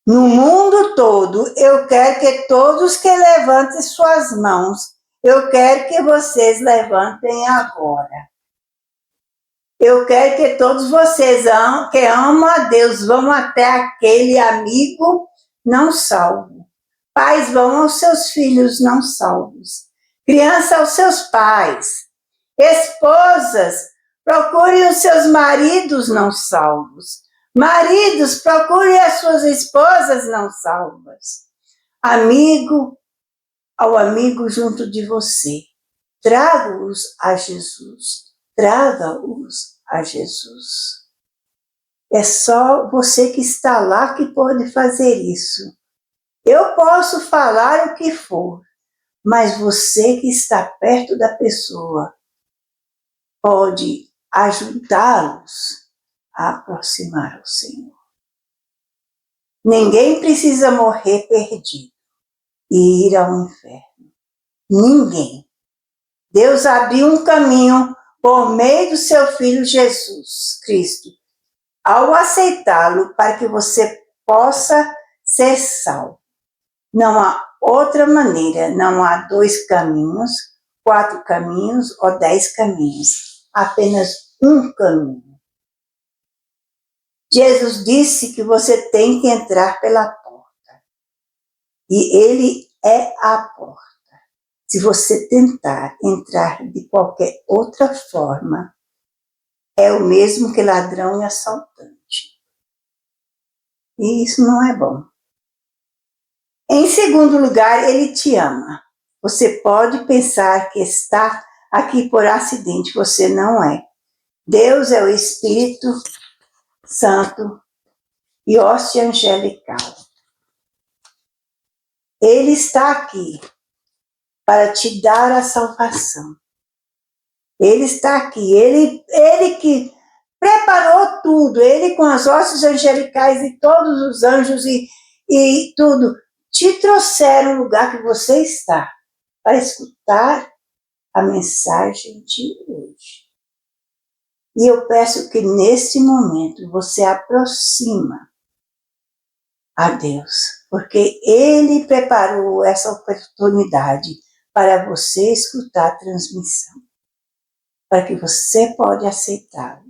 No mundo todo, eu quero que todos que levantem suas mãos, eu quero que vocês levantem agora. Eu quero que todos vocês que amam a Deus vão até aquele amigo não salvo. Pais vão aos seus filhos não salvos. Crianças aos seus pais. Esposas, procurem os seus maridos não salvos. Maridos, procurem as suas esposas não salvas. Amigo ao amigo junto de você. Traga-os a Jesus. Traga-os a Jesus. É só você que está lá que pode fazer isso. Eu posso falar o que for, mas você que está perto da pessoa pode ajudá-los a aproximar ao Senhor. Ninguém precisa morrer perdido e ir ao inferno. Ninguém. Deus abriu um caminho por meio do seu Filho Jesus Cristo, ao aceitá-lo para que você possa ser salvo. Não há outra maneira, não há 2 caminhos, 4 caminhos ou 10 caminhos, apenas um caminho. Jesus disse que você tem que entrar pela porta, e Ele é a porta. Se você tentar entrar de qualquer outra forma, é o mesmo que ladrão e assaltante. E isso não é bom. Em segundo lugar, Ele te ama. Você pode pensar que está aqui por acidente, você não é. Deus é o Espírito Santo e hóstia angelical. Ele está aqui para te dar a salvação. Ele está aqui, ele que preparou tudo, ele com as hostes angelicais e todos os anjos e tudo, te trouxeram no lugar que você está, para escutar a mensagem de hoje. E eu peço que nesse momento você aproxima a Deus, porque Ele preparou essa oportunidade para você escutar a transmissão, para que você pode aceitá-lo.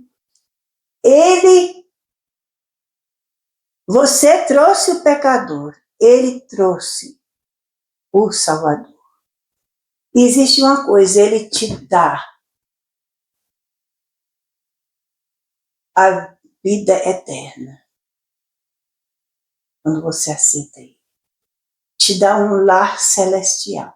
Você trouxe o pecador, Ele trouxe o Salvador. E existe uma coisa, Ele te dá a vida eterna. Quando você aceita Ele. Te dá um lar celestial.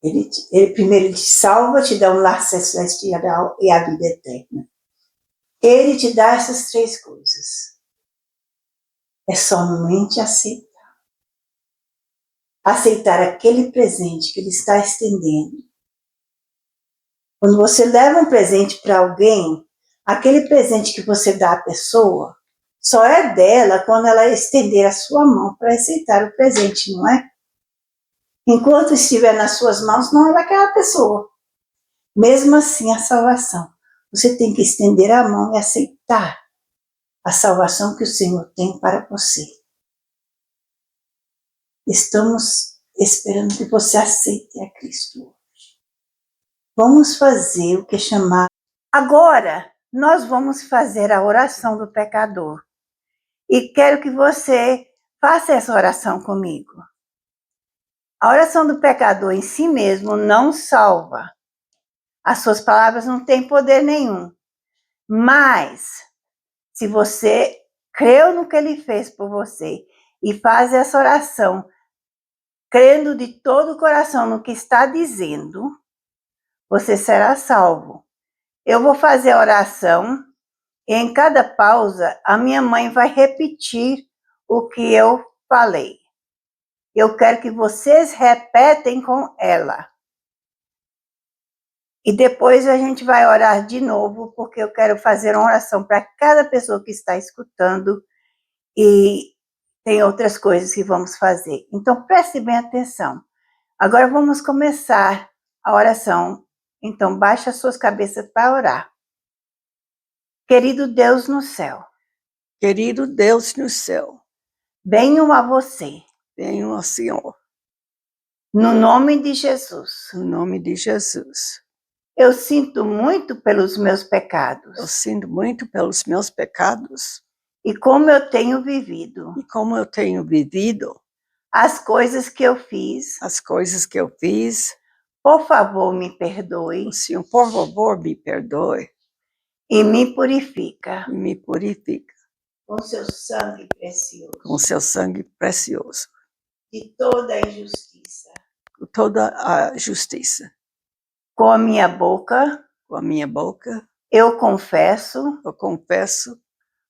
Ele primeiro te salva, te dá um lar celestial e a vida eterna. Ele te dá essas 3 coisas. É somente aceitar. Aceitar aquele presente que Ele está estendendo. Quando você leva um presente para alguém, aquele presente que você dá à pessoa, só é dela quando ela estender a sua mão para aceitar o presente, não é? Enquanto estiver nas suas mãos, não é daquela pessoa. Mesmo assim, a salvação. Você tem que estender a mão e aceitar a salvação que o Senhor tem para você. Estamos esperando que você aceite a Cristo hoje. Vamos fazer o que é chamar. Agora, nós vamos fazer a oração do pecador. E quero que você faça essa oração comigo. A oração do pecador em si mesmo não salva. As suas palavras não têm poder nenhum. Mas, se você creu no que Ele fez por você e faz essa oração crendo de todo o coração no que está dizendo, você será salvo. Eu vou fazer a oração e em cada pausa a minha mãe vai repetir o que eu falei. Eu quero que vocês repetem com ela. E depois a gente vai orar de novo, porque eu quero fazer uma oração para cada pessoa que está escutando e tem outras coisas que vamos fazer. Então, preste bem atenção. Agora vamos começar a oração. Então, baixe as suas cabeças para orar. Querido Deus no céu. Querido Deus no céu. Venho a você. Venho ao Senhor. No nome de Jesus. No nome de Jesus. Eu sinto muito pelos meus pecados. Eu sinto muito pelos meus pecados. E como eu tenho vivido. E como eu tenho vivido. As coisas que eu fiz. As coisas que eu fiz. Por favor, me perdoe. O Senhor, por favor, me perdoe. E me purifica. E me purifica. Com seu sangue precioso. Com seu sangue precioso. De toda a injustiça. Com toda a justiça. Com a minha boca. Com a minha boca. Eu confesso. Eu confesso.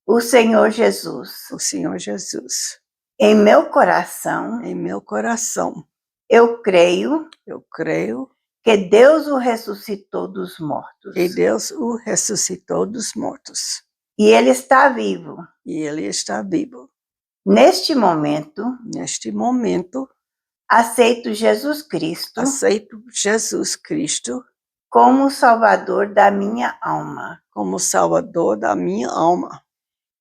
O Senhor Jesus. O Senhor Jesus. Em meu coração. Em meu coração. Eu creio. Eu creio. Que Deus o ressuscitou dos mortos. Que Deus o ressuscitou dos mortos. E ele está vivo. E ele está vivo. Neste momento. Neste momento. Aceito Jesus Cristo. Aceito Jesus Cristo. Como o Salvador da minha alma. Como o Salvador da minha alma.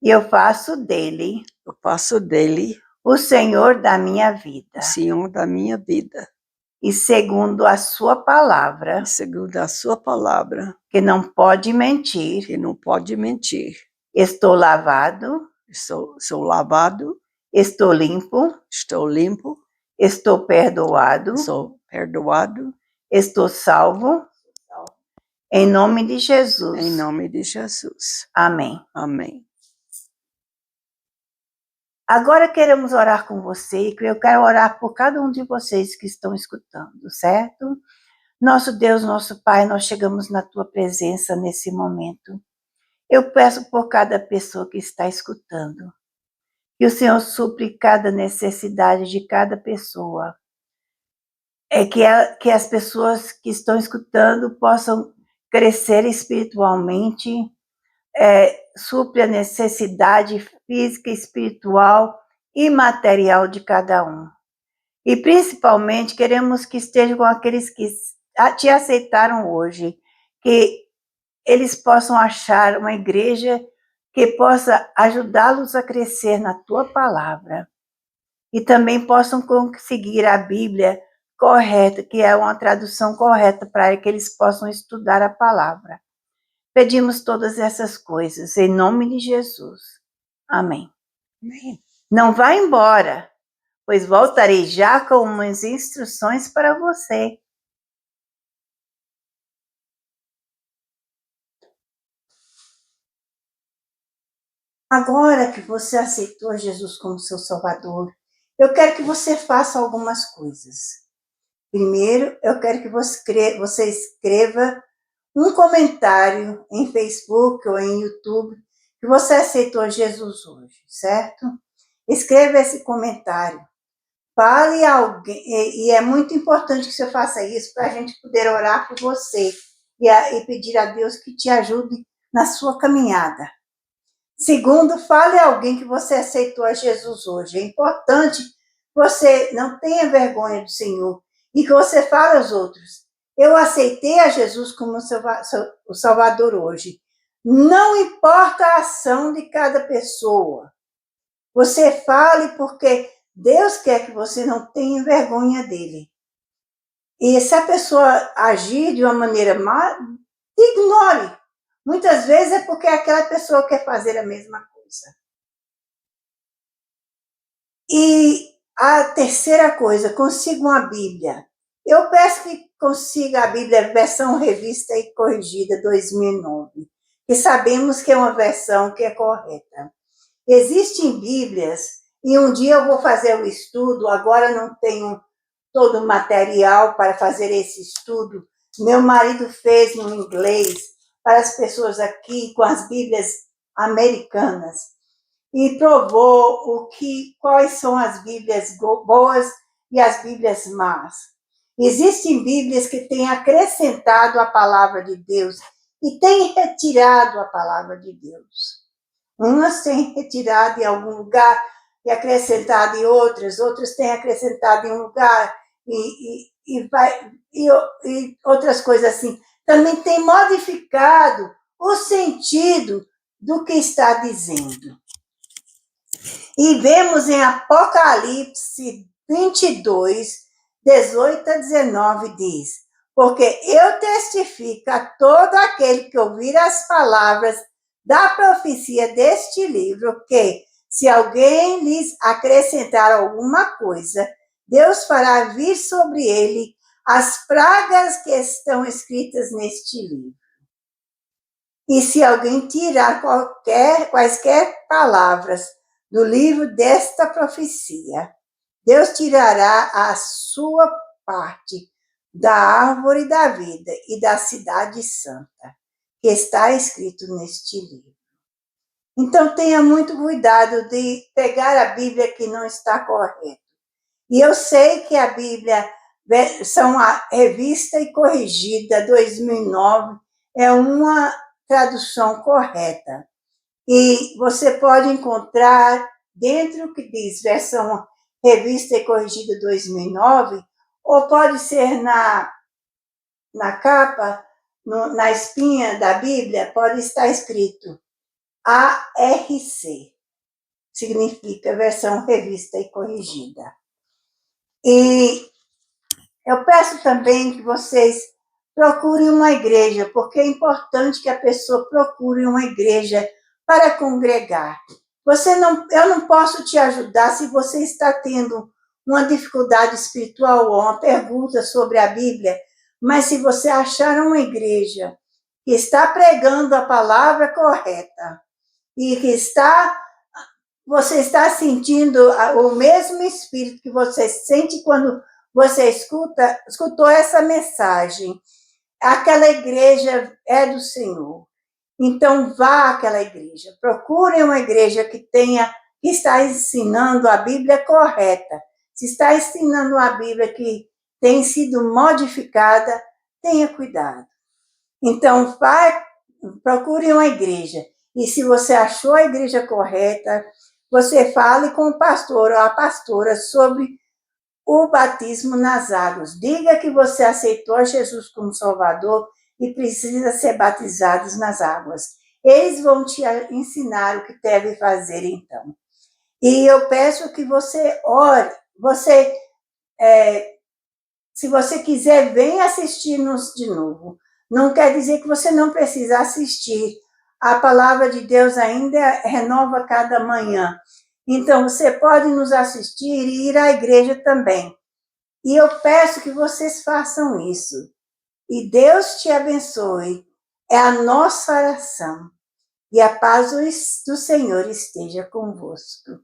E eu faço dele. Eu faço dele. O Senhor da minha vida. O Senhor da minha vida. E segundo a sua palavra. E segundo a sua palavra. Que não pode mentir. Que não pode mentir. Estou lavado. Sou lavado. Estou limpo. Estou limpo. Estou perdoado. Sou perdoado. Estou salvo. Em nome de Jesus. Em nome de Jesus. Amém. Amém. Agora queremos orar com você, que eu quero orar por cada um de vocês que estão escutando, certo? Nosso Deus, nosso Pai, nós chegamos na tua presença nesse momento. Eu peço por cada pessoa que está escutando, que o Senhor supre cada necessidade de cada pessoa. Que as pessoas que estão escutando possam crescer espiritualmente, supre a necessidade física, espiritual e material de cada um. E principalmente queremos que esteja com aqueles que te aceitaram hoje, que eles possam achar uma igreja que possa ajudá-los a crescer na tua palavra. E também possam conseguir a Bíblia correta, que é uma tradução correta para que eles possam estudar a palavra. Pedimos todas essas coisas em nome de Jesus. Amém. Amém. Não vá embora, pois voltarei já com umas instruções para você. Agora que você aceitou Jesus como seu Salvador, eu quero que você faça algumas coisas. Primeiro, eu quero que você escreva um comentário em Facebook ou em YouTube que você aceitou Jesus hoje, certo? Escreva esse comentário. Fale alguém, e é muito importante que você faça isso para a gente poder orar por você e pedir a Deus que te ajude na sua caminhada. Segundo, fale a alguém que você aceitou a Jesus hoje. É importante que você não tenha vergonha do Senhor e que você fale aos outros. Eu aceitei a Jesus como o Salvador hoje. Não importa a ação de cada pessoa. Você fale porque Deus quer que você não tenha vergonha dele. E se a pessoa agir de uma maneira má, ignore. Muitas vezes é porque aquela pessoa quer fazer a mesma coisa. E a terceira coisa, consiga uma Bíblia. Eu peço que consiga a Bíblia versão revista e corrigida 2009, que sabemos que é uma versão que é correta. Existem Bíblias, e um dia eu vou fazer o estudo, agora não tenho todo o material para fazer esse estudo. Meu marido fez no inglês para as pessoas aqui com as Bíblias americanas e provou quais são as Bíblias boas e as Bíblias más. Existem Bíblias que têm acrescentado a palavra de Deus e têm retirado a palavra de Deus. Umas têm retirado em algum lugar e acrescentado em outras, outras têm acrescentado em um lugar e outras coisas assim. Também tem modificado o sentido do que está dizendo. E vemos em Apocalipse 22, 18 a 19, diz: porque eu testifico a todo aquele que ouvir as palavras da profecia deste livro, que, se alguém lhes acrescentar alguma coisa, Deus fará vir sobre ele as pragas que estão escritas neste livro. E se alguém tirar quaisquer palavras do livro desta profecia, Deus tirará a sua parte da árvore da vida e da cidade santa, que está escrito neste livro. Então, tenha muito cuidado de pegar a Bíblia que não está correta. E eu sei que a Bíblia, são a Revista e Corrigida 2009, é uma tradução correta. E você pode encontrar dentro que diz versão Revista e Corrigida 2009, ou pode ser na capa, na espinha da Bíblia, pode estar escrito ARC, significa versão Revista e Corrigida. E eu peço também que vocês procurem uma igreja, porque é importante que a pessoa procure uma igreja para congregar. Eu não posso te ajudar se você está tendo uma dificuldade espiritual ou uma pergunta sobre a Bíblia, mas se você achar uma igreja que está pregando a palavra correta e que você está sentindo o mesmo espírito que você sente quando você escutou essa mensagem, aquela igreja é do Senhor. Então, vá àquela igreja. Procure uma igreja que está ensinando a Bíblia correta. Se está ensinando a Bíblia que tem sido modificada, tenha cuidado. Então, procure uma igreja. E se você achou a igreja correta, você fale com o pastor ou a pastora sobre o batismo nas águas. Diga que você aceitou Jesus como Salvador e precisa ser batizados nas águas. Eles vão te ensinar o que deve fazer, então. E eu peço que você ore. Se você quiser, venha assistir-nos de novo. Não quer dizer que você não precisa assistir. A palavra de Deus ainda renova cada manhã. Então, você pode nos assistir e ir à igreja também. E eu peço que vocês façam isso. E Deus te abençoe. É a nossa oração. E a paz do Senhor esteja convosco.